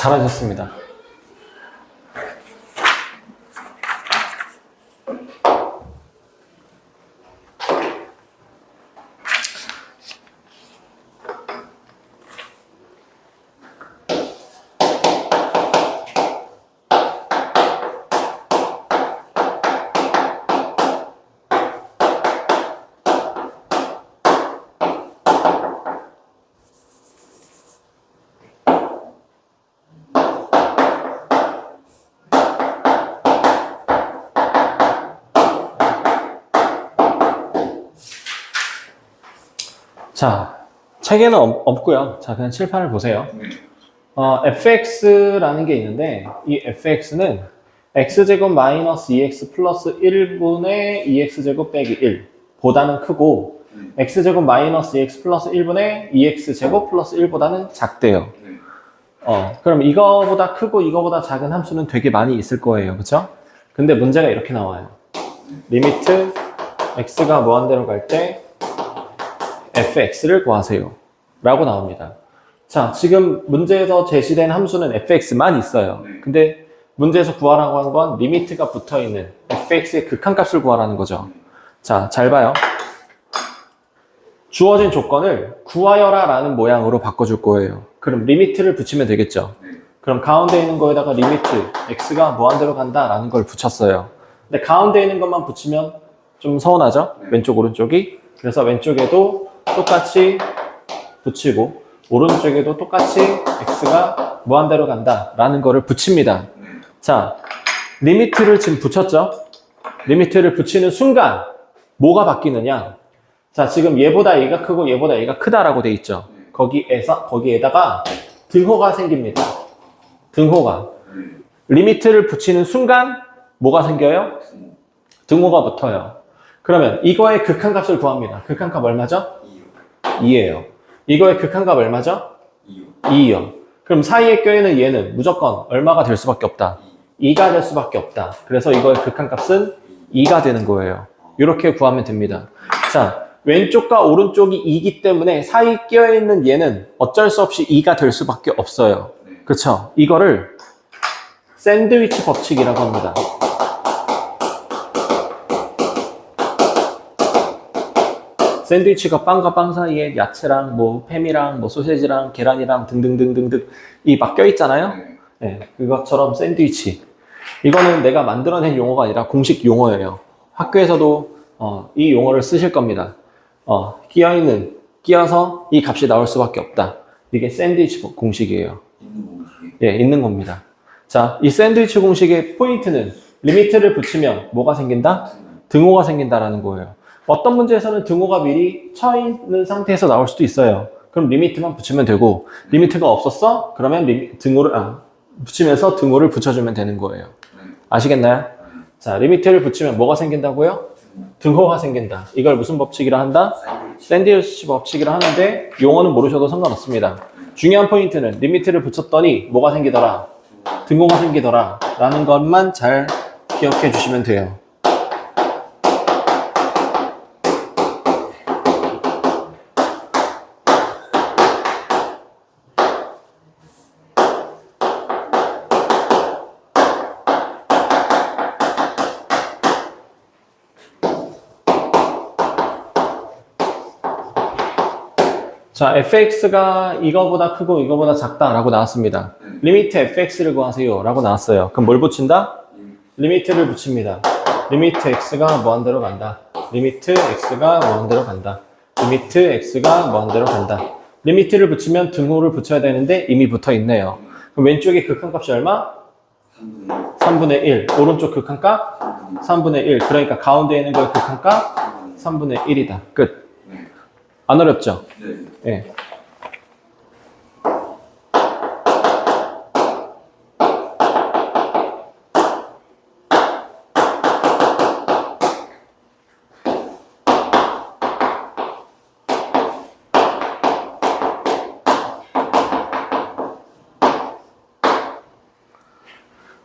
잘하셨습니다. 자, 책에는 없고요. 자, 그냥 칠판을 보세요. fx라는 게 있는데 이 fx는 x제곱 마이너스 2x 플러스 1분의 2x제곱 빼기 1 보다는 크고 x제곱 마이너스 2x 플러스 1분의 2x제곱 플러스 1보다는 작대요. 그럼 이거보다 크고 이거보다 작은 함수는 되게 많이 있을 거예요. 그쵸? 근데 문제가 이렇게 나와요. 리미트 x가 무한대로 갈 때 fx를 구하세요 라고 나옵니다. 자, 지금 문제에서 제시된 함수는 fx만 있어요. 근데 문제에서 구하라고 한 건 리미트가 붙어있는 fx의 극한값을 구하라는 거죠. 자, 잘 봐요. 주어진 조건을 구하여라 라는 모양으로 바꿔줄 거예요. 그럼 리미트를 붙이면 되겠죠. 그럼 가운데 있는 거에다가 리미트 x가 무한대로 간다 라는 걸 붙였어요. 근데 가운데 있는 것만 붙이면 좀 서운하죠? 왼쪽 오른쪽이. 그래서 왼쪽에도 똑같이 붙이고 오른쪽에도 똑같이 x가 무한대로 간다 라는 거를 붙입니다. 자, 리미트를 지금 붙였죠? 리미트를 붙이는 순간 뭐가 바뀌느냐? 자, 지금 얘보다 얘가 크고 얘보다 얘가 크다라고 돼 있죠? 거기에다가 등호가 생깁니다. 등호가. 리미트를 붙이는 순간 뭐가 생겨요? 등호가 붙어요. 그러면 이거의 극한값을 구합니다. 극한값 얼마죠? 2예요. 이거의 극한값 얼마죠? 2요. 그럼 사이에 껴있는 얘는 무조건 얼마가 될 수밖에 없다. 2가 될 수밖에 없다. 그래서 이거의 극한값은 2가 되는 거예요. 이렇게 구하면 됩니다. 자, 왼쪽과 오른쪽이 2이기 때문에 사이에 껴있는 얘는 어쩔 수 없이 2가 될 수밖에 없어요. 그렇죠? 이거를 샌드위치 법칙이라고 합니다. 샌드위치가 빵과 빵 사이에 야채랑 뭐 햄이랑 뭐 소세지랑 계란이랑 등등등등등 이 막 껴있잖아요. 네, 그것처럼 샌드위치. 이거는 내가 만들어낸 용어가 아니라 공식 용어예요. 학교에서도 이 용어를 쓰실 겁니다. 끼어서 이 값이 나올 수밖에 없다. 이게 샌드위치 공식이에요. 예, 있는 겁니다. 자, 이 샌드위치 공식의 포인트는 리미트를 붙이면 뭐가 생긴다? 등호가 생긴다라는 거예요. 어떤 문제에서는 등호가 미리 쳐 있는 상태에서 나올 수도 있어요. 그럼 리미트만 붙이면 되고, 리미트가 없었어? 그러면 등호를 붙이면서 등호를 붙여주면 되는 거예요. 아시겠나요? 자, 리미트를 붙이면 뭐가 생긴다고요? 등호가 생긴다. 이걸 무슨 법칙이라 한다? 샌드위치 법칙이라 하는데 용어는 모르셔도 상관없습니다. 중요한 포인트는 리미트를 붙였더니 뭐가 생기더라? 등호가 생기더라 라는 것만 잘 기억해 주시면 돼요. 자, fx가 이거보다 크고 이거보다 작다라고 나왔습니다. 리미트 fx를 구하세요 라고 나왔어요. 그럼 뭘 붙인다? 리미트를 붙입니다. 리미트 x가 무한대로 간다. 리미트 x가 무한대로 간다. 리미트 x가 무한대로 간다. 리미트를 붙이면 등호를 붙여야 되는데 이미 붙어 있네요. 그럼 왼쪽의 극한값이 얼마? 3분의 1. 오른쪽 극한값? 3분의 1. 그러니까 가운데 있는 거의 극한값? 3분의 1이다. 끝. 안 어렵죠? 네.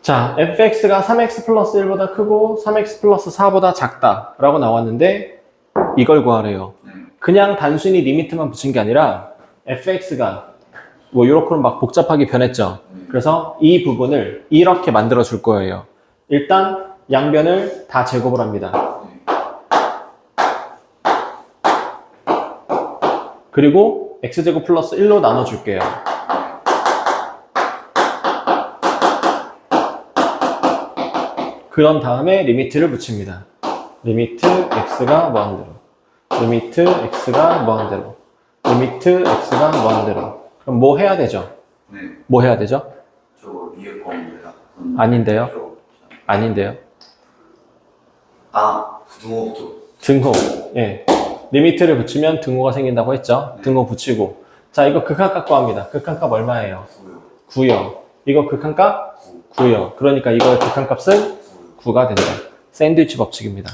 자, fx가 3x 플러스 1보다 크고 3x 플러스 4보다 작다 라고 나왔는데 이걸 구하래요. 그냥 단순히 리미트만 붙인 게 아니라 fx가 뭐 요렇게 막 복잡하게 변했죠. 그래서 이 부분을 이렇게 만들어 줄 거예요. 일단 양변을 다 제곱을 합니다. 그리고 x제곱 플러스 1로 나눠줄게요. 그런 다음에 리미트를 붙입니다. 리미트 x가 무한대로, 리미트 x가 무한대로, 리미트 x가 무한대로. 그럼 뭐 해야 되죠? 네. 뭐 해야 되죠? 저 위에 거입니다. 아닌데요? 아닌데요? 아, 부등호부터. 등호. 예. 리미트를 붙이면 등호가 생긴다고 했죠? 등호 붙이고. 자, 이거 극한값 구합니다. 극한값 얼마예요? 9요. 이거 극한값? 9요. 그러니까 이거의 극한값은 9가 된다. 샌드위치 법칙입니다.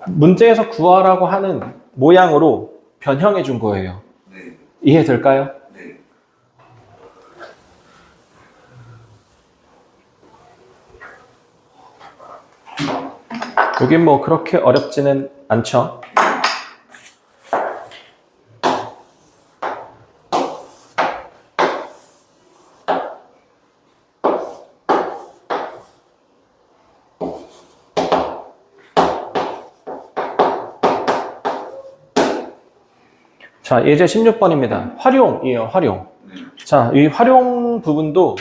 문제에서 구하라고 하는 모양으로 변형해 준 거예요. 네. 이해될까요? 네. 여긴 뭐 그렇게 어렵지는 않죠? 자, 예제 16번입니다. 활용이에요, 활용. 네. 자, 이 활용 부분도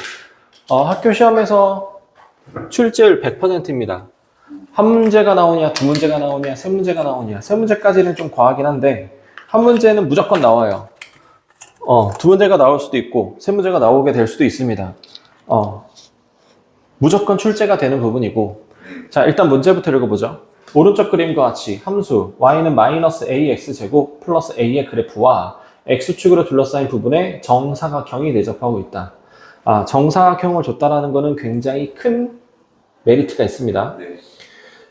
학교 시험에서 출제율 100%입니다. 한 문제가 나오냐, 두 문제가 나오냐, 세 문제가 나오냐. 세 문제까지는 좀 과하긴 한데 한 문제는 무조건 나와요. 두 문제가 나올 수도 있고 세 문제가 나오게 될 수도 있습니다. 무조건 출제가 되는 부분이고. 자, 일단 문제부터 읽어보죠. 오른쪽 그림과 같이 함수 y는 마이너스 ax 제곱 플러스 a의 그래프와 x축으로 둘러싸인 부분에 정사각형이 내접하고 있다. 정사각형을 줬다라는 것은 굉장히 큰 메리트가 있습니다. 네.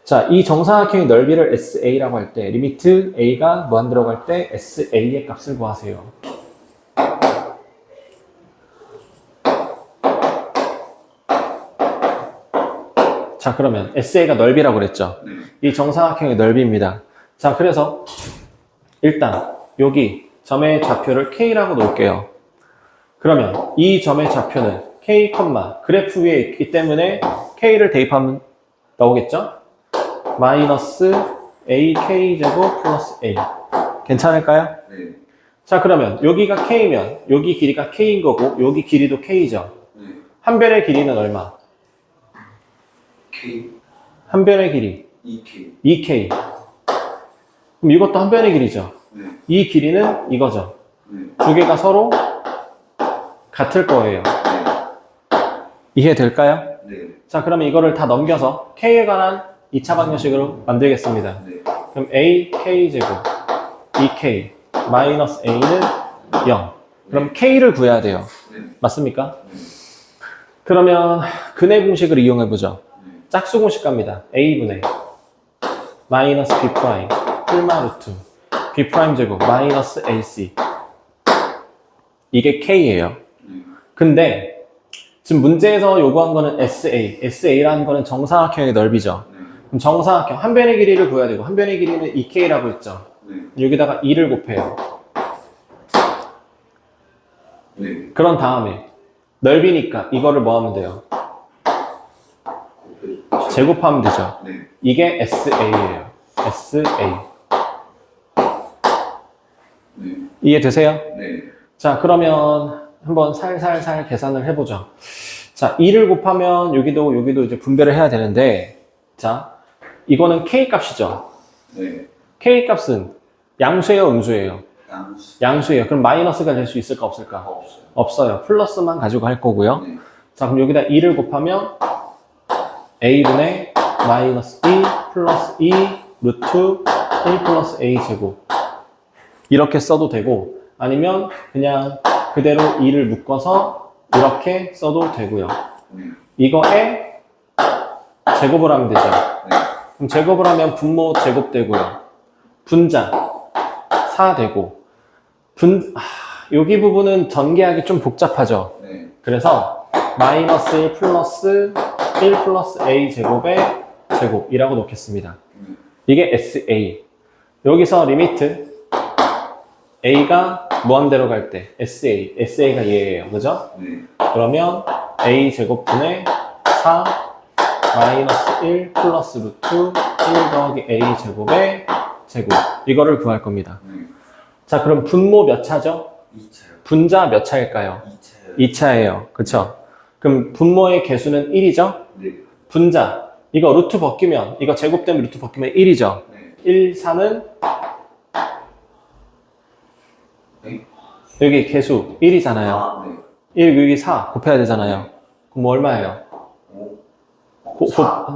자, 이 정사각형의 넓이를 SA라고 할 때, 리미트 A가 무한대로 갈 때 SA의 값을 구하세요. 자, 그러면 SA가 넓이라고 그랬죠? 네. 이 정사각형의 넓이입니다. 자, 그래서 일단 여기 점의 좌표를 K라고 놓을게요. 그러면 이 점의 좌표는 K, 그래프 위에 있기 때문에 K를 대입하면 나오겠죠? 마이너스 AK 제곱 플러스 A. 괜찮을까요? 네. 자, 그러면 여기가 K면 여기 길이가 K인 거고 여기 길이도 K죠? 네. 한 변의 길이는 얼마? K, 한 변의 길이 2K. 2K. 그럼 이것도 한 변의 길이죠? 네. 이 길이는 이거죠? 네. 두 개가 서로 같을 거예요. 네. 이해될까요? 네. 자, 그러면 이거를 다 넘겨서 K에 관한 2차 방정식으로 만들겠습니다. 네. 그럼 AK 제곱 2K 마이너스 A는 0. 그럼 K를 구해야 돼요. 네. 맞습니까? 네. 그러면 근의 공식을 이용해 보죠. 네. 짝수 공식 갑니다. A분의 마이너스 B 프라임 뿔마 루트 B 프라임 제곱 마이너스 AC. 이게 K예요. 네. 근데 지금 문제에서 요구한 거는 SA. SA라는 거는 정사각형의 넓이죠. 네. 그럼 정사각형 한 변의 길이를 구해야 되고 한 변의 길이는 2K라고 했죠. 네. 여기다가 2를 곱해요. 네. 그런 다음에 넓이니까 이거를 뭐 하면 돼요? 제곱하면 되죠. 네. 이게 SA예요. SA. 네. 이해되세요? 네. 자, 그러면 한번 살살살 계산을 해보죠. 자, 2를 곱하면 여기도 이제 분배를 해야 되는데, 자, 이거는 K 값이죠. 네. K 값은 양수예요, 음수예요? 양수. 양수예요. 그럼 마이너스가 될 수 있을까, 없을까? 없어요. 없어요. 플러스만 가지고 할 거고요. 네. 자, 그럼 여기다 2를 곱하면 A분의 마이너스 2 플러스 2 루트 1 플러스 A 제곱. 이렇게 써도 되고, 아니면 그냥 그대로 2를 묶어서 이렇게 써도 되고요. 네. 이거에 제곱을 하면 되죠. 네. 그럼 제곱을 하면 분모 제곱되고요. 분자 4 되고. 여기 부분은 전개하기 좀 복잡하죠. 네. 그래서 마이너스 1 플러스 1 플러스 A 제곱의 제곱이라고 놓겠습니다. 이게 SA. 여기서 리미트 A가 무한대로 갈 때 SA가 얘예요. 그죠? 네. 그러면 A 제곱분의 4 마이너스 1 플러스 루트 1 더하기 A 제곱의 제곱. 이거를 구할 겁니다. 네. 자, 그럼 분모 몇 차죠? 2차요. 분자 몇 차일까요? 2차요. 2차예요. 그쵸? 그럼 분모의 개수는 1이죠? 네. 분자. 이거 루트 벗기면, 이거 제곱되면 루트 벗기면 1이죠? 네. 1, 4는 네? 여기 개수 1이잖아요. 아, 네. 1, 여기 4 곱해야 되잖아요. 그럼 뭐 얼마예요? 5.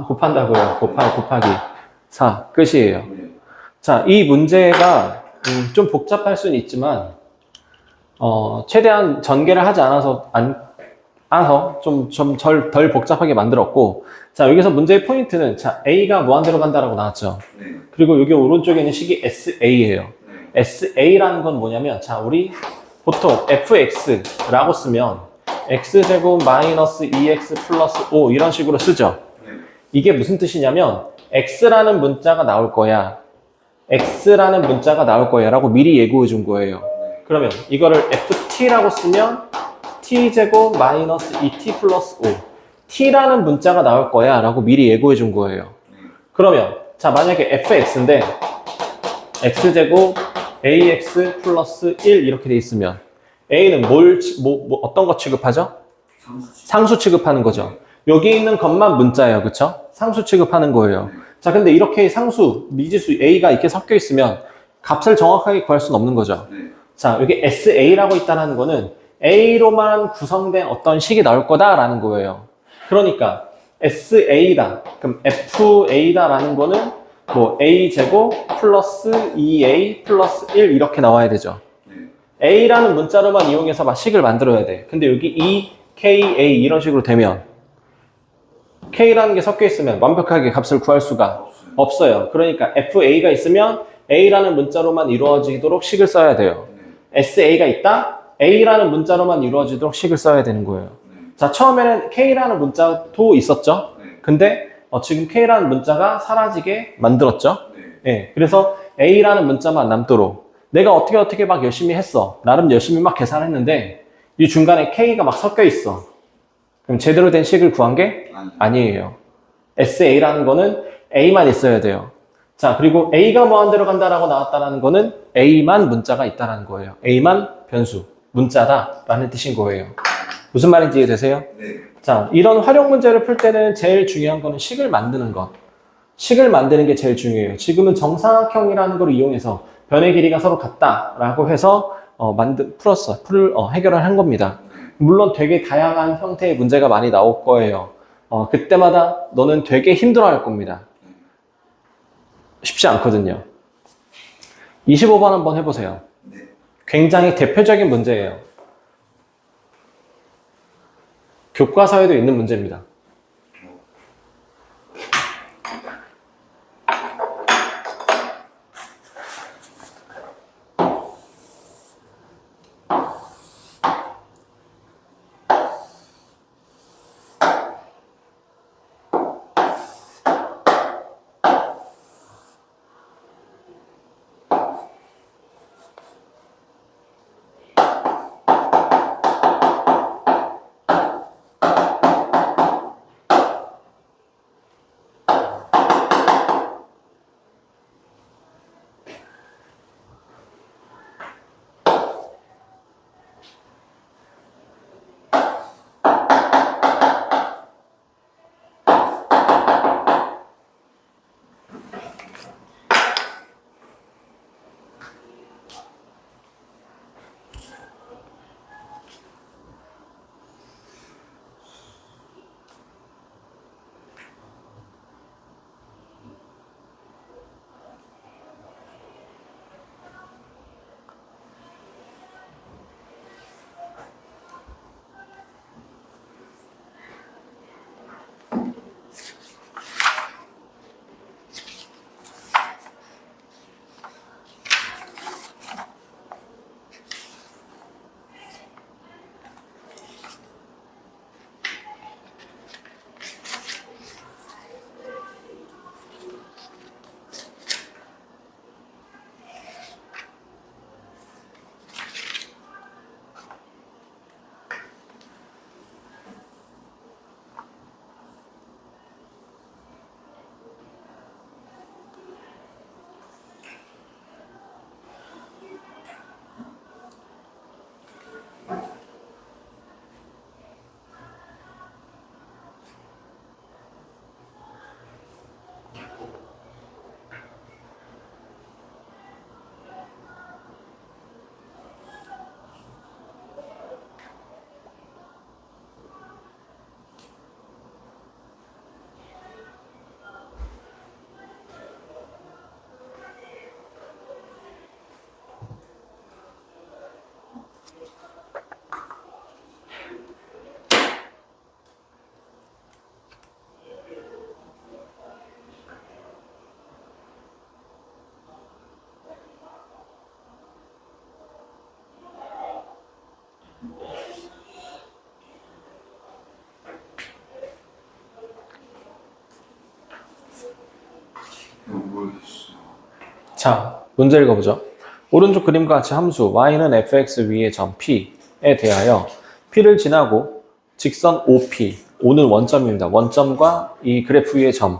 곱한다고요. 곱하기 4. 끝이에요. 네. 자, 이 문제가 좀 복잡할 수는 있지만 최대한 전개를 하지 않아서 좀 덜 복잡하게 만들었고, 자, 여기서 문제의 포인트는, 자, A가 무한대로 간다라고 나왔죠. 네. 그리고 여기 오른쪽에 있는 식이 SA예요. 네. SA라는 건 뭐냐면, 자, 우리 보통 FX라고 쓰면 X제곱 마이너스 2X 플러스 5 이런 식으로 쓰죠. 네. 이게 무슨 뜻이냐면, X라는 문자가 나올 거야. X라는 문자가 나올 거야 라고 미리 예고해 준 거예요. 그러면 이거를 FT라고 쓰면 T제곱 마이너스 2T 플러스 5 T라는 문자가 나올 거야 라고 미리 예고해 준 거예요. 그러면 자, 만약에 FX인데 X제곱 AX 플러스 1 이렇게 돼 있으면 A는 어떤 거 취급하죠? 상수 취급하는 거죠. 여기 있는 것만 문자예요. 그쵸? 상수 취급하는 거예요. 자, 근데 이렇게 상수, 미지수 A가 이렇게 섞여 있으면 값을 정확하게 구할 수는 없는 거죠. 네. 자, 여기 SA라고 있다는 거는 A로만 구성된 어떤 식이 나올 거다라는 거예요. 그러니까 SA다. 그럼 FA다라는 거는 뭐 A제곱 플러스 2A 플러스 1 이렇게 나와야 되죠. 네. A라는 문자로만 이용해서 막 식을 만들어야 돼. 근데 여기 EKA 이런 식으로 되면 K라는 게 섞여 있으면 완벽하게 값을 구할 수가 없어요. 그러니까 FA가 있으면 A라는 문자로만 이루어지도록 식을 써야 돼요. SA가 있다? A라는 문자로만 이루어지도록 식을 써야 되는 거예요. 자, 처음에는 K라는 문자도 있었죠? 근데 지금 K라는 문자가 사라지게 만들었죠? 예, 그래서 A라는 문자만 남도록 내가 어떻게 막 열심히 했어. 나름 열심히 막 계산했는데 이 중간에 K가 막 섞여 있어. 그럼 제대로 된 식을 구한 게 아니에요. SA라는 거는 A만 있어야 돼요. 자, 그리고 A가 무한대로 간다라고 나왔다라는 거는 A만 문자가 있다라는 거예요. A만 변수, 문자다라는 뜻인 거예요. 무슨 말인지 이해되세요? 네. 자, 이런 활용 문제를 풀 때는 제일 중요한 거는 식을 만드는 것. 식을 만드는 게 제일 중요해요. 지금은 정사각형이라는 걸 이용해서 변의 길이가 서로 같다라고 해서 해결을 한 겁니다. 물론 되게 다양한 형태의 문제가 많이 나올 거예요. 그때마다 너는 되게 힘들어할 겁니다. 쉽지 않거든요. 25번 한번 해보세요. 네. 굉장히 대표적인 문제예요. 교과서에도 있는 문제입니다. 자, 문제 읽어보죠. 오른쪽 그림과 같이 함수 y는 fx 위의 점 p에 대하여 p를 지나고 직선 OP, O는 원점입니다. 원점과 이 그래프 위의 점인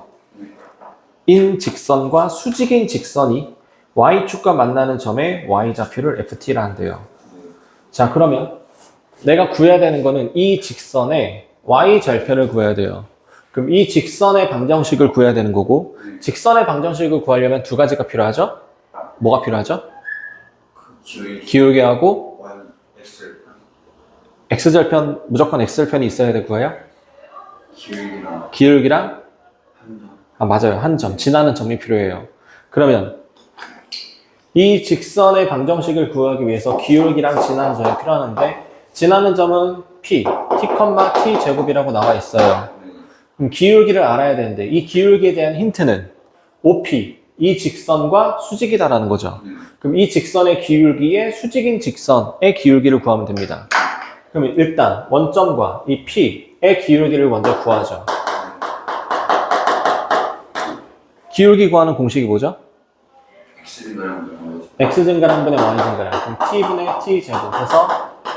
직선과 수직인 직선이 y축과 만나는 점의 y좌표를 ft라 한대요. 자, 그러면 내가 구해야 되는 거는 이 직선의 y절편을 구해야 돼요. 그럼 이 직선의 방정식을 구해야 되는 거고, 직선의 방정식을 구하려면 두 가지가 필요하죠? 뭐가 필요하죠? 기울기하고 Y X x절편, 무조건 x절편이 있어야 되고요. 기울기랑 기울기랑 한 점. 아, 맞아요. 한 점, 지나는 점이 필요해요. 그러면 이 직선의 방정식을 구하기 위해서 기울기랑 지나는 점이 필요하는데, 지나는 점은 p, t, 제곱이라고 나와 있어요. 그럼 기울기를 알아야 되는데, 이 기울기에 대한 힌트는 OP, 이 직선과 수직이다라는 거죠. 그럼 이 직선의 기울기에 수직인 직선의 기울기를 구하면 됩니다. 그럼 일단 원점과 이 P의 기울기를 먼저 구하죠. 기울기 구하는 공식이 뭐죠? X 증가량 x 증가량 분의 y 증가량. 그럼 t분의 t 제곱해서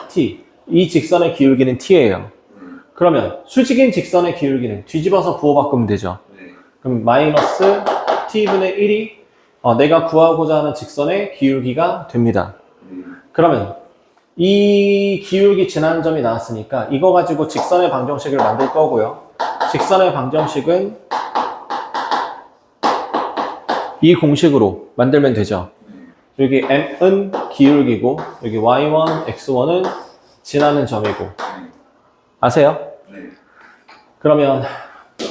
t. 이 직선의 기울기는 t예요. 그러면 수직인 직선의 기울기는 뒤집어서 부호 바꾸면 되죠. 그럼 마이너스 t분의 1이 내가 구하고자 하는 직선의 기울기가 됩니다. 그러면 이 기울기 지나는 점이 나왔으니까 이거 가지고 직선의 방정식을 만들 거고요. 직선의 방정식은 이 공식으로 만들면 되죠. 여기 m은 기울기고 여기 y1, x1은 지나는 점이고 아세요? 그러면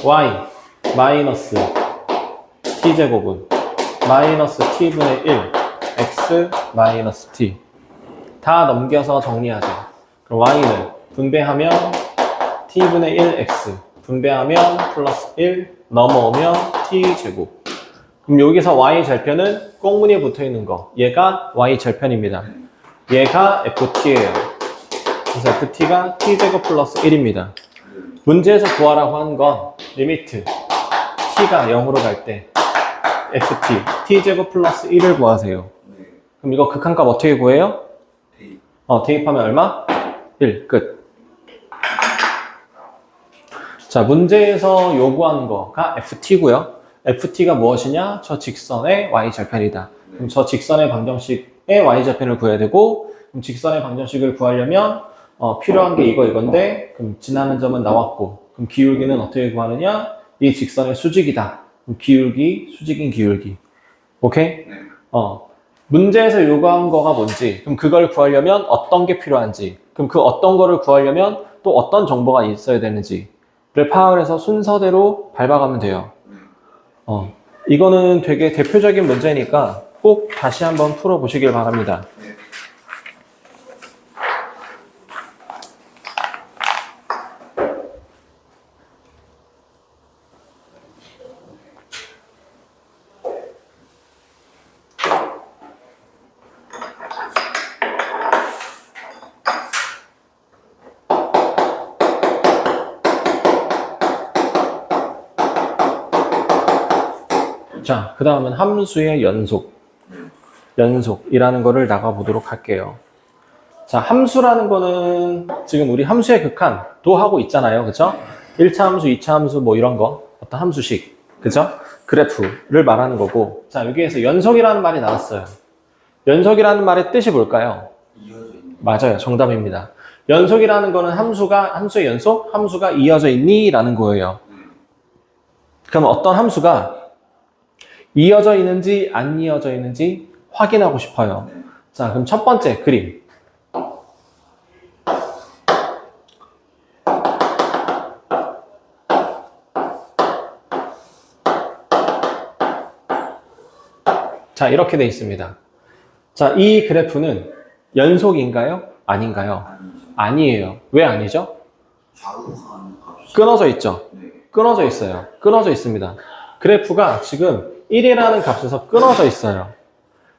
y 마이너스 t제곱은 마이너스 t분의 1 x 마이너스 t 다 넘겨서 정리하죠. 그럼 y는 분배하면 t분의 1x 분배하면 플러스 1 넘어오면 t제곱. 그럼 여기서 y절편은 꽁무니에 붙어있는 거 얘가 y절편입니다. 얘가 ft예요. 그래서 ft가 t제곱 플러스 1입니다. 문제에서 구하라고 한 건 리미트 t가 0으로 갈 때 ft t제곱 플러스 1을 구하세요. 그럼 이거 극한값 어떻게 구해요? 대입하면 얼마? 1 끝. 자, 문제에서 요구한 거가 ft고요. ft가 무엇이냐? 저 직선의 y절편이다. 그럼 저 직선의 방정식의 y절편을 구해야 되고, 그럼 직선의 방정식을 구하려면 필요한 게 이건데, 그럼 지나는 점은 나왔고, 그럼 기울기는 어떻게 구하느냐? 이 직선의 수직이다. 그럼 기울기, 수직인 기울기. 오케이? 문제에서 요구한 거가 뭔지, 그럼 그걸 구하려면 어떤 게 필요한지, 그럼 그 어떤 거를 구하려면 또 어떤 정보가 있어야 되는지를 파악을 해서 순서대로 밟아가면 돼요. 이거는 되게 대표적인 문제니까 꼭 다시 한번 풀어보시길 바랍니다. 자, 그 다음은 함수의 연속이라는 거를 나가보도록 할게요. 자, 함수라는 거는 지금 우리 함수의 극한도 하고 있잖아요. 그쵸? 1차 함수, 2차 함수 뭐 이런 거, 어떤 함수식, 그죠? 그래프를 말하는 거고. 자, 여기에서 연속이라는 말이 나왔어요. 연속이라는 말의 뜻이 뭘까요? 이어져 있는. 맞아요. 정답입니다. 연속이라는 거는 함수의 연속? 함수가 이어져 있니? 라는 거예요. 그럼 어떤 함수가 이어져 있는지 안 이어져 있는지 확인하고 싶어요. 자, 그럼 첫 번째 그림. 자, 이렇게 돼 있습니다. 자, 이 그래프는 연속인가요? 아닌가요? 아니에요. 왜 아니죠? 좌우간 값이 끊어져 있죠? 네. 끊어져 있어요. 끊어져 있습니다. 그래프가 지금 1이라는 값에서 끊어져 있어요.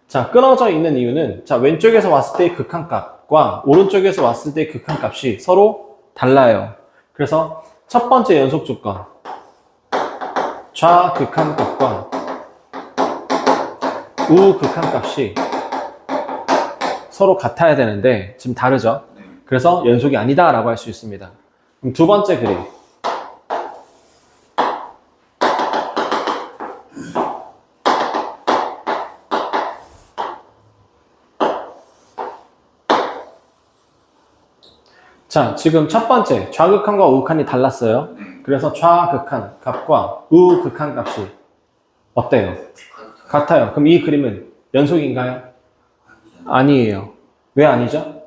자, 끊어져 있는 이유는 자, 왼쪽에서 왔을 때의 극한값과 오른쪽에서 왔을 때의 극한값이 서로 달라요. 그래서 첫 번째 연속 조건 좌극한값과 우극한값이 서로 같아야 되는데 지금 다르죠? 네. 그래서 연속이 아니다 라고 할 수 있습니다. 그럼 두 번째 그림. 자, 지금 첫 번째 좌극한과 우극한이 달랐어요. 네. 그래서 좌극한 값과 우극한 값이 어때요? 같아요. 그럼 이 그림은 연속인가요? 아니에요. 왜 아니죠?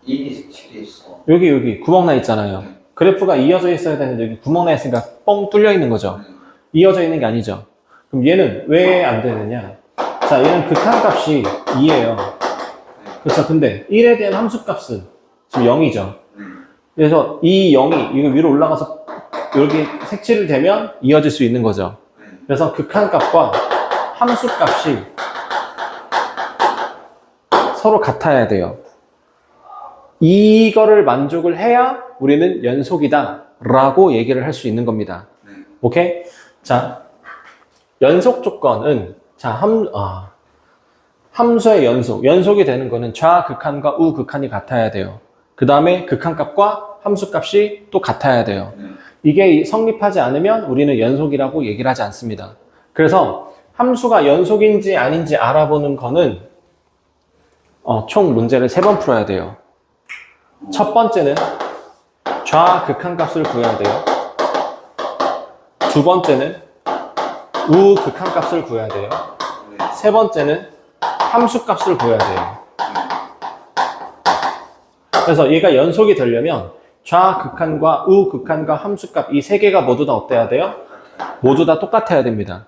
1이 7이 있어. 여기 구멍 나 있잖아요. 그래프가 이어져 있어야 되는데 여기 구멍 나 있으니까 뻥 뚫려 있는 거죠. 이어져 있는 게 아니죠. 그럼 얘는 왜 안 되느냐? 자, 얘는 극한값이 2예요. 그렇죠. 근데 1에 대한 함수값은 지금 0이죠. 그래서 이 0이 이거 위로 올라가서 여기 색칠을 되면 이어질 수 있는 거죠. 그래서 극한값과 함수값이 서로 같아야 돼요. 이거를 만족을 해야 우리는 연속이다 라고 얘기를 할 수 있는 겁니다. 오케이? 자, 연속 조건은 자, 함수의 연속이 되는 거는 좌극한과 우극한이 같아야 돼요. 그 다음에 극한값과 함수값이 또 같아야 돼요. 이게 성립하지 않으면 우리는 연속이라고 얘기를 하지 않습니다. 그래서 함수가 연속인지 아닌지 알아보는 거는 총 문제를 3번 풀어야 돼요. 첫 번째는 좌극한값을 구해야 돼요. 두 번째는 우극한값을 구해야 돼요. 세 번째는 함수값을 구해야 돼요. 그래서 얘가 연속이 되려면 좌극한과 우극한과 함수값 이 세 개가 모두 다 어때야 돼요? 모두 다 똑같아야 됩니다.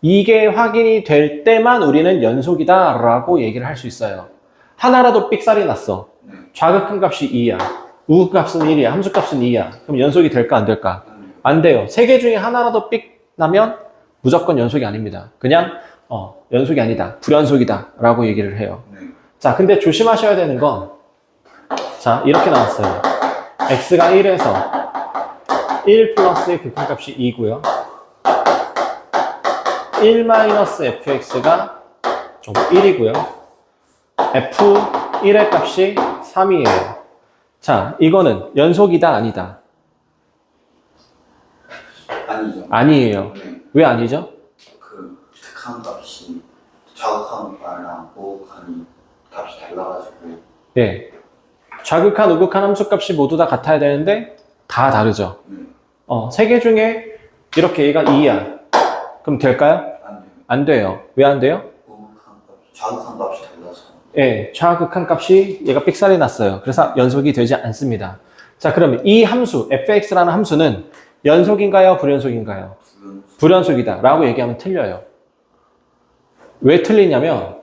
이게 확인이 될 때만 우리는 연속이다 라고 얘기를 할 수 있어요. 하나라도 삑살이 났어. 좌극한값이 2야. 우극값은 1이야. 함수값은 2야. 그럼 연속이 될까 안 될까? 안 돼요. 세 개 중에 하나라도 삑 나면 무조건 연속이 아닙니다. 그냥 연속이 아니다. 불연속이다 라고 얘기를 해요. 자, 근데 조심하셔야 되는 건 자, 이렇게 나왔어요. x가 1에서 1 플러스의 극한값이 2고요. 1 마이너스 fx가 1이고요. f1의 값이 3이에요. 자, 이거는 연속이다 아니다? 아니죠. 아니에요. 왜 아니죠? 그 극한값이 좌극한이랑 우극한이 값이 달라가지고. 예. 좌극한, 우극한 함수값이 모두 다 같아야 되는데 다 다르죠. 세 개 중에 이렇게 얘가 2야. 그럼 될까요? 안 돼요. 안 돼요. 왜 안 돼요? 좌극한 값이 달라서. 예, 좌극한 값이 얘가 삑살이 났어요. 그래서 연속이 되지 않습니다. 자, 그러면 이 함수, fx라는 함수는 연속인가요? 불연속인가요? 불연속이다 라고 얘기하면 틀려요. 왜 틀리냐면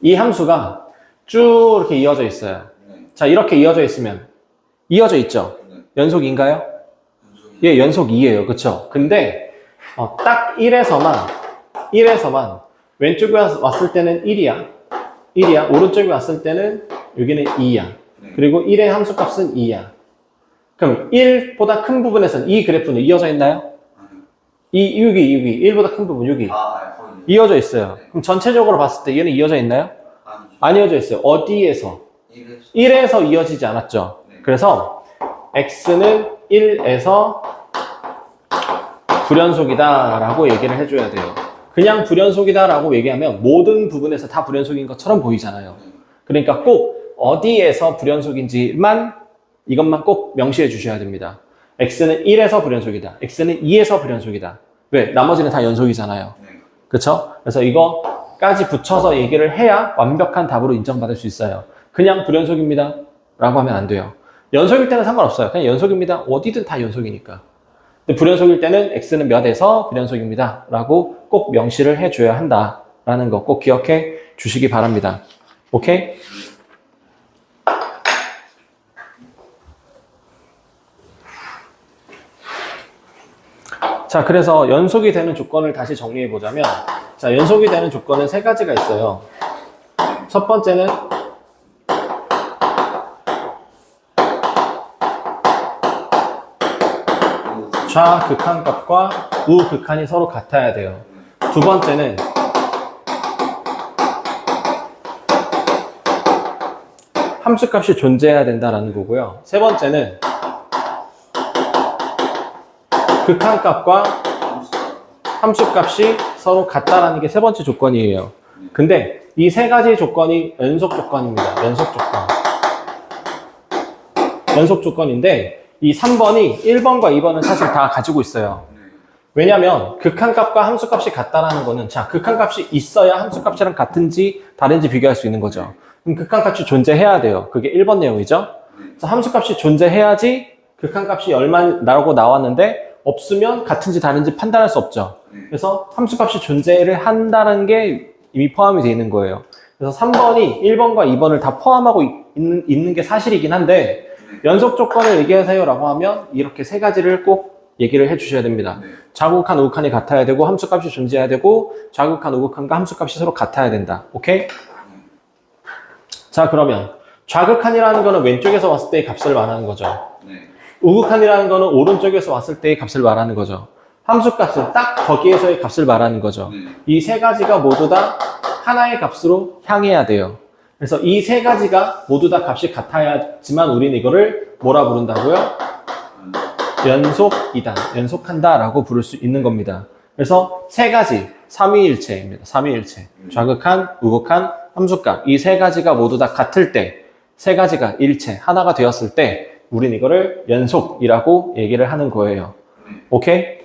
이 함수가 쭉 이렇게 이어져 있어요. 자, 이렇게 이어져 있으면 이어져 있죠? 연속인가요? 예, 연속 2예요. 그쵸? 근데 딱 1에서만 왼쪽에 왔을 때는 1이야. 오른쪽에 왔을 때는 여기는 2야. 그리고 1의 함수값은 2야. 그럼 1보다 큰 부분에서는 이 그래프는 이어져 있나요? 여기 1보다 큰 부분 여기 이어져 있어요. 그럼 전체적으로 봤을 때 얘는 이어져 있나요? 안 이어져 있어요. 어디에서? 1에서 이어지지 않았죠. 그래서 x는 1에서 불연속이다 라고 얘기를 해줘야 돼요. 그냥 불연속이다 라고 얘기하면 모든 부분에서 다 불연속인 것처럼 보이잖아요. 그러니까 꼭 어디에서 불연속인지만 이것만 꼭 명시해 주셔야 됩니다. x는 1에서 불연속이다. x는 2에서 불연속이다. 왜? 나머지는 다 연속이잖아요. 그렇죠? 그래서 이거까지 붙여서 얘기를 해야 완벽한 답으로 인정받을 수 있어요. 그냥 불연속입니다 라고 하면 안 돼요. 연속일 때는 상관없어요. 그냥 연속입니다. 어디든 다 연속이니까. 근데 불연속일 때는 x는 몇에서 불연속입니다 라고 꼭 명시를 해줘야 한다라는 거 꼭 기억해 주시기 바랍니다. 오케이? 자, 그래서 연속이 되는 조건을 다시 정리해 보자면, 자, 연속이 되는 조건은 3가지가 있어요. 첫 번째는 좌극한값과 우극한이 서로 같아야 돼요. 두 번째는 함수값이 존재해야 된다라는 거고요. 세 번째는 극한값과 함수값이 서로 같다라는 게 세 번째 조건이에요. 근데 이 세 가지 조건이 연속 조건입니다. 연속 조건. 연속 조건인데 이 3번이 1번과 2번은 사실 다 가지고 있어요. 왜냐면 극한값과 함수값이 같다라는 거는 자, 극한값이 있어야 함수값이랑 같은지 다른지 비교할 수 있는 거죠. 그럼 극한값이 존재해야 돼요. 그게 1번 내용이죠. 그래서 함수값이 존재해야지 극한값이 얼마라고 나왔는데 없으면 같은지 다른지 판단할 수 없죠. 그래서 함수값이 존재를 한다는 게 이미 포함이 되어 있는 거예요. 그래서 3번이 1번과 2번을 다 포함하고 있는 게 사실이긴 한데 연속 조건을 얘기하세요 라고 하면 이렇게 세 가지를 꼭 얘기를 해 주셔야 됩니다. 좌극한, 우극한이 같아야 되고 함수값이 존재해야 되고 좌극한, 우극한과 함수값이 서로 같아야 된다. 오케이? 자, 그러면 좌극한이라는 거는 왼쪽에서 왔을 때의 값을 말하는 거죠. 우극한이라는 거는 오른쪽에서 왔을 때의 값을 말하는 거죠. 함수값은 딱 거기에서의 값을 말하는 거죠. 이 세 가지가 모두 다 하나의 값으로 향해야 돼요. 그래서 이 세 가지가 모두 다 값이 같아야지만 우리는 이거를 뭐라 부른다고요? 연속이다, 연속한다라고 부를 수 있는 겁니다. 그래서 세 가지, 삼위일체입니다. 삼위일체. 좌극한, 우극한, 함수값. 이 세 가지가 모두 다 같을 때, 세 가지가 일체, 하나가 되었을 때, 우린 이거를 연속이라고 얘기를 하는 거예요. 오케이?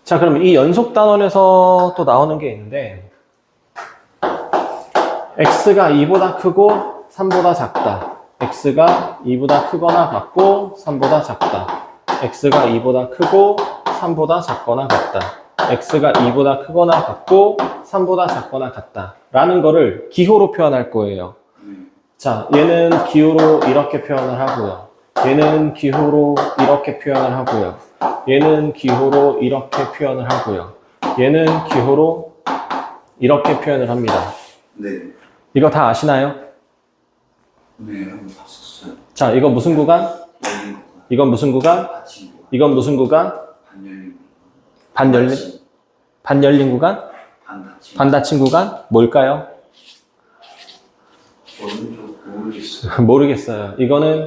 자, 그럼 이 연속 단원에서 또 나오는 게 있는데, x가 2보다 크고 3보다 작다. x가 2보다 크거나 같고 3보다 작다. x가 2보다 크고 3보다 작거나 같다. x가 2보다 크거나 같고 3보다 작거나 같다. 라는 거를 기호로 표현할 거예요. 자, 얘는 기호로 이렇게 표현을 하고요. 얘는 기호로 이렇게 표현을 하고요. 얘는 기호로 이렇게 표현을 하고요. 얘는 기호로 이렇게 표현을 합니다. 네. 이거 다 아시나요? 네, 한번 봤었어요. 자, 이거 무슨 구간? 이건 무슨 구간? 이건 무슨 구간? 반열린 구간? 반닫힌 구간? 뭘까요? 모르겠어요. 모르겠어요. 이거는,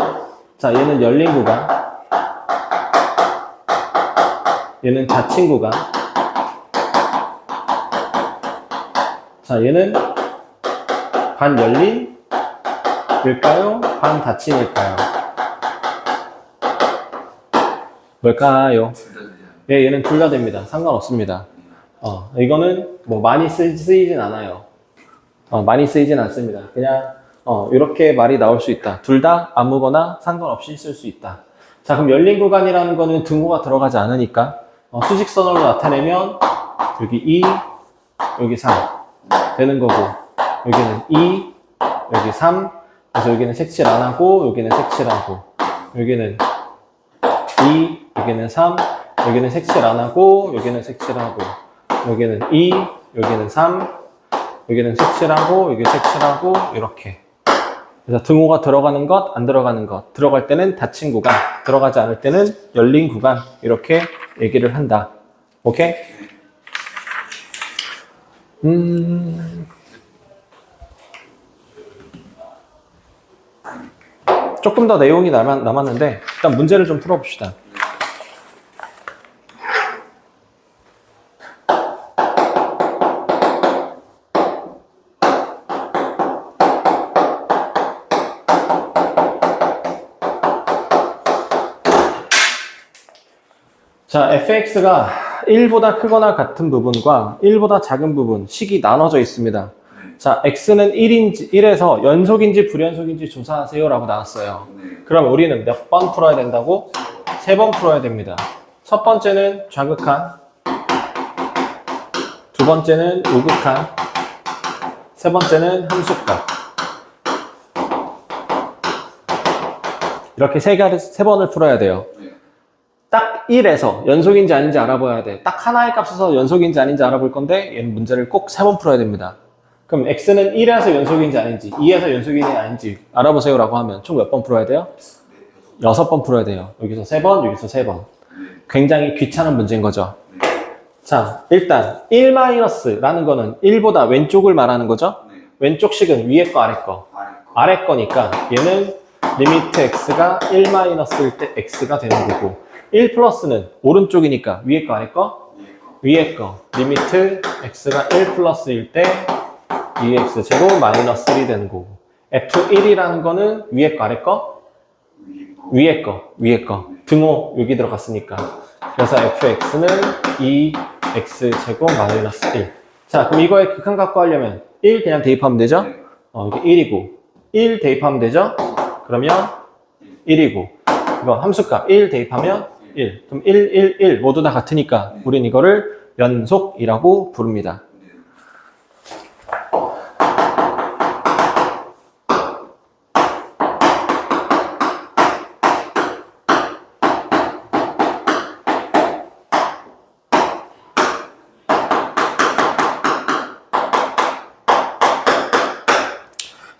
자, 얘는 열린 구간. 얘는 닫힌 구간. 자, 얘는 반열린 일까요? 반닫힌일까요? 뭘까요? 예, 얘는 둘 다 됩니다. 상관없습니다. 이거는 뭐 많이 쓰이진 않아요. 많이 쓰이진 않습니다. 그냥 이렇게 말이 나올 수 있다. 둘 다 아무거나 상관없이 쓸 수 있다. 자, 그럼 열린 구간이라는 거는 등호가 들어가지 않으니까 수직선으로 나타내면 여기 2, 여기 3 되는 거고 여기는 2, 여기 3 그래서 여기는 색칠 안 하고 여기는 색칠하고 여기는 2, 여기는 3 여기는 색칠 안 하고 여기는 색칠하고 여기는 2, 여기는 3 여기는 색칠하고 여기 색칠하고 이렇게. 그래서 등호가 들어가는 것, 안 들어가는 것. 들어갈 때는 닫힌 구간, 들어가지 않을 때는 열린 구간. 이렇게 얘기를 한다. 오케이? 조금 더 내용이 남았는데 일단 문제를 좀 풀어봅시다. 자, fx가 1보다 크거나 같은 부분과 1보다 작은 부분, 식이 나눠져 있습니다. 자, x는 1에서 연속인지 불연속인지 조사하세요 라고 나왔어요. 그럼 우리는 몇 번 풀어야 된다고? 3번 풀어야 됩니다. 첫 번째는 좌극한, 두 번째는 우극한, 세 번째는 함수값. 이렇게 세 번을 풀어야 돼요. 딱 1에서 연속인지 아닌지 알아봐야 돼. 딱 하나의 값에서 연속인지 아닌지 알아볼 건데 얘는 문제를 꼭 3번 풀어야 됩니다. 그럼 x는 1에서 연속인지 아닌지 2에서 연속인지 아닌지 알아보세요 라고 하면 총 몇 번 풀어야 돼요? 6번 풀어야 돼요. 여기서 3번, 여기서 3번. 굉장히 귀찮은 문제인 거죠. 자, 일단 1-라는 거는 1보다 왼쪽을 말하는 거죠? 네. 왼쪽 식은 위에 거, 아래 거. 아래 거. 아래 거니까 얘는 리미트 x가 1-일 때 x가 되는 거고 1 플러스는 오른쪽이니까 위에 거, 아래 거? 위에 거. 위에 거. 리미트 x가 1 플러스일 때 2x 제곱 마이너스 1이 되는 거고 f1이라는 거는 위에 거, 아래 거? 위에 거. 위에 거. 등호 여기 들어갔으니까. 그래서 fx는 2x 제곱 마이너스 1. 자, 그럼 이거의 극한값 구하려면 1 그냥 대입하면 되죠? 네. 이게 1이고 1 대입하면 되죠? 그러면 1이고 이거 함수값 1 대입하면 1. 그럼 1, 1, 1 모두 다 같으니까 우린 이거를 연속이라고 부릅니다. 네.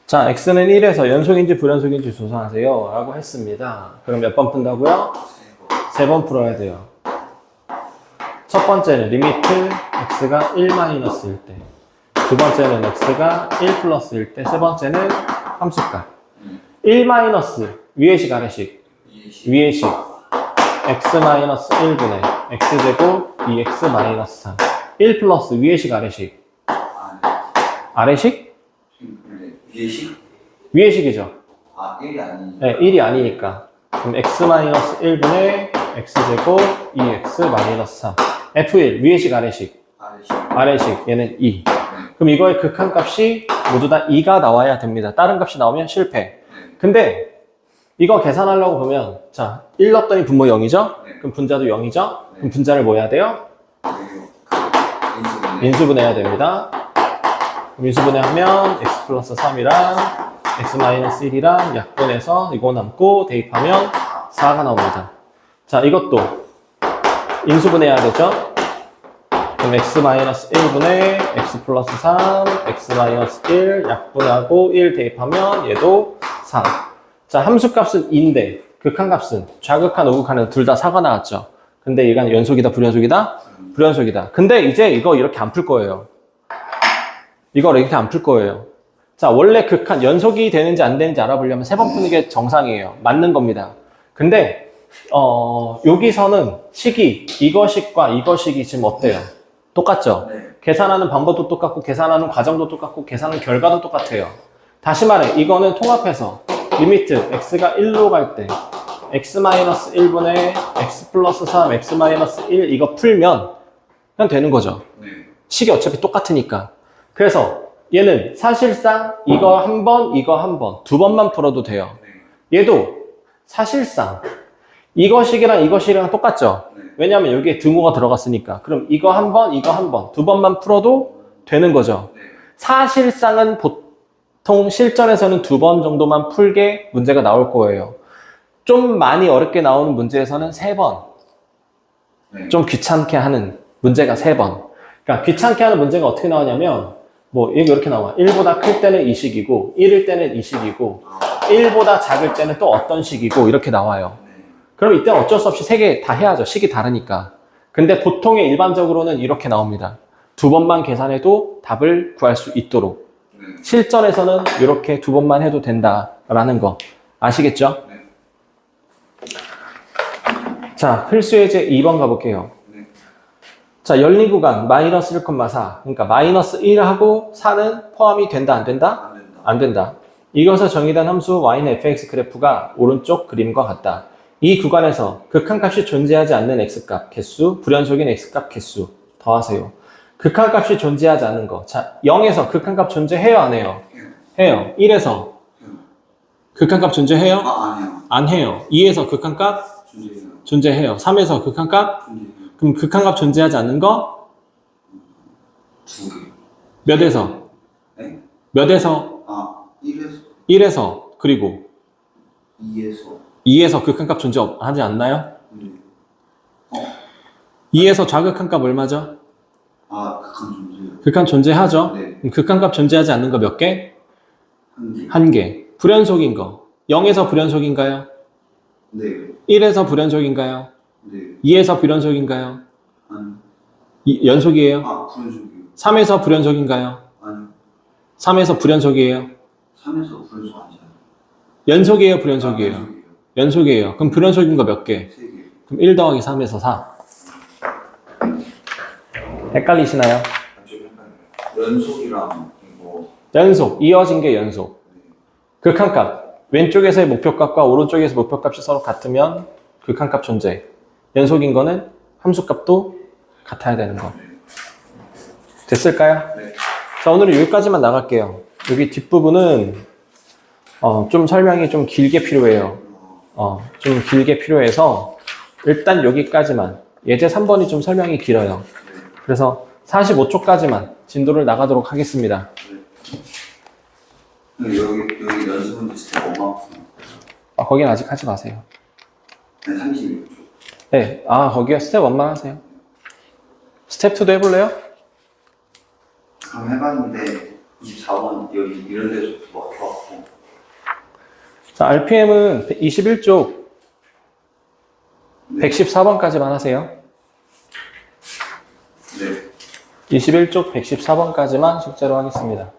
자, x는 1에서 연속인지 불연속인지 조사하세요 라고 했습니다. 그럼 몇 번 푼다고요? 세 번. 3번 풀어야 돼요. 첫 번째는 리미트 x가 1-일 때, 두 번째는 x가 1 플러스일 때, 세 번째는 함수값 1- 위에식 아래식 이해식. 위에식 x-1분의 x제곱 2x-3 1 플러스 위에식 아래식 아래식? 위에식? 위에식이죠. 아, 1이 아니. 네, 1이 아니니까. 그럼 x-1분의 x제곱 2x-3 f1 위에식 아래식 아래식. 아래식 얘는 2. 네. 그럼 이거의 극한값이 모두 다 2가 나와야 됩니다. 다른 값이 나오면 실패. 네. 근데 이거 계산하려고 보면 자 1 넣었더니 분모 0이죠? 네. 그럼 분자도 0이죠? 네. 그럼 분자를 뭐 해야 돼요? 인수분해. 인수분해해야 됩니다. 그럼 인수분해하면 x 플러스 3이랑 x 마이너스 1이랑 약분해서 이거 남고 대입하면 4가 나옵니다. 자, 이것도 인수분해해야 되죠? 그럼 x 마이너스 1분의 x 플러스 3, x 마이너스 1 약분하고 1 대입하면 얘도 4. 자, 함수값은 2인데 극한값은 좌극한 우극한에서 둘 다 4가 나왔죠. 근데 얘가 연속이다 불연속이다? 불연속이다. 근데 이제 이거 이렇게 안 풀 거예요. 이걸 이렇게 안 풀 거예요. 자, 원래 극한 연속이 되는지 안 되는지 알아보려면 3번 푸는 게 정상이에요. 맞는 겁니다. 근데 여기서는 식이 이거식과 이거식이 지금 어때요? 똑같죠? 네. 계산하는 계산하는 방법도 똑같고 계산하는 과정도 똑같고 계산하는 결과도 똑같아요. 다시 말해 이거는 통합해서 리미트 x가 1로 갈 때 x-1분의 x 플러스 3 x-1 이거 풀면 그냥 되는 거죠. 네. 식이 어차피 똑같으니까. 그래서 얘는 사실상 이거 한 번, 이거 한 번, 두 번만 풀어도 돼요. 네. 얘도 사실상 이거식이랑 이거식이랑 똑같죠? 네. 왜냐하면 여기에 등호가 들어갔으니까. 그럼 이거 한 번, 이거 한 번, 두 번만 풀어도 되는 거죠. 네. 사실상은 보통 실전에서는 두 번 정도만 풀게 문제가 나올 거예요. 좀 많이 어렵게 나오는 문제에서는 세 번, 네. 좀 귀찮게 하는 문제가 세 번. 그러니까 귀찮게 하는 문제가 어떻게 나오냐면 뭐 여기 이렇게 나와. 1보다 클 때는 이 식이고 1일 때는 이 식이고 1보다 작을 때는 또 어떤 식이고 이렇게 나와요. 네. 그럼 이때는 어쩔 수 없이 세 개 다 해야죠. 식이 다르니까. 근데 보통의 일반적으로는 이렇게 나옵니다. 두 번만 계산해도 답을 구할 수 있도록. 네. 실전에서는 이렇게 두 번만 해도 된다라는 거 아시겠죠? 네. 자, 필수예제 2번 가볼게요. 네. 자, 열린 구간 마이너스 1,4 그러니까 마이너스 1하고 4는 포함이 된다 안 된다? 안 된다. 안 된다. 이것을 정의된 함수 y는 fx 그래프가 오른쪽 그림과 같다. 이 구간에서 극한값이 존재하지 않는 x값 개수, 불연속인 x값 개수 더하세요. 극한값이 존재하지 않는 거. 자, 0에서 극한값 존재해요 안 해요? 해요. 1에서 극한값 존재해요? 아, 아니요. 안 해요. 2에서 극한값 준비해요. 존재해요. 3에서 극한값? 준비해요. 그럼 극한값 존재하지 않는 거? 두 개. 몇에서? 네? 몇에서? 아, 1에서 1에서 그리고 2에서 2에서 극한값 존재하지 않나요? 네. 2에서 좌극한값 얼마죠? 아, 극한 존재. 극한 존재하죠? 네. 그럼 극한값 존재하지 않는 거 몇 개? 한 개. 한 개. 불연속인 거. 0에서 불연속인가요? 네. 1에서 불연속인가요? 네. 2에서 불연속인가요? 한 연속이에요? 아, 불연속이요. 3에서 불연속인가요? 아니, 3에서 불연속이에요? 3에서 불연속 아니잖아요. 연속이에요? 불연속이에요? 연속이에요. 연속이에요. 그럼 불연속인 거 몇 개? 3개. 그럼 1 더하기 3에서 4. 헷갈리시나요? 좀 헷갈려요. 연속이랑 이거. 연속, 이어진 게 연속. 극한값. 왼쪽에서의 목표값과 오른쪽에서 목표값이 서로 같으면 극한값 존재. 연속인 거는 함수값도 같아야 되는 거. 됐을까요? 네. 자, 오늘은 여기까지만 나갈게요. 여기 뒷부분은 좀 설명이 좀 길게 필요해요. 좀 길게 필요해서 일단 여기까지만. 예제 3번이 좀 설명이 길어요. 그래서 45초까지만 진도를 나가도록 하겠습니다. 근데 여기 연습 문제 스텝 얼마큼? 거긴 아직 하지 마세요. 네, 36초. 네, 거기요? 스텝 1만 하세요. 스텝 2도 해볼래요? 그럼 해봤는데 24번 여기 이런 데서부터 왔고. 자, RPM은 21쪽 네. 114번까지만 하세요. 네. 21쪽 114번까지만 실제로 하겠습니다.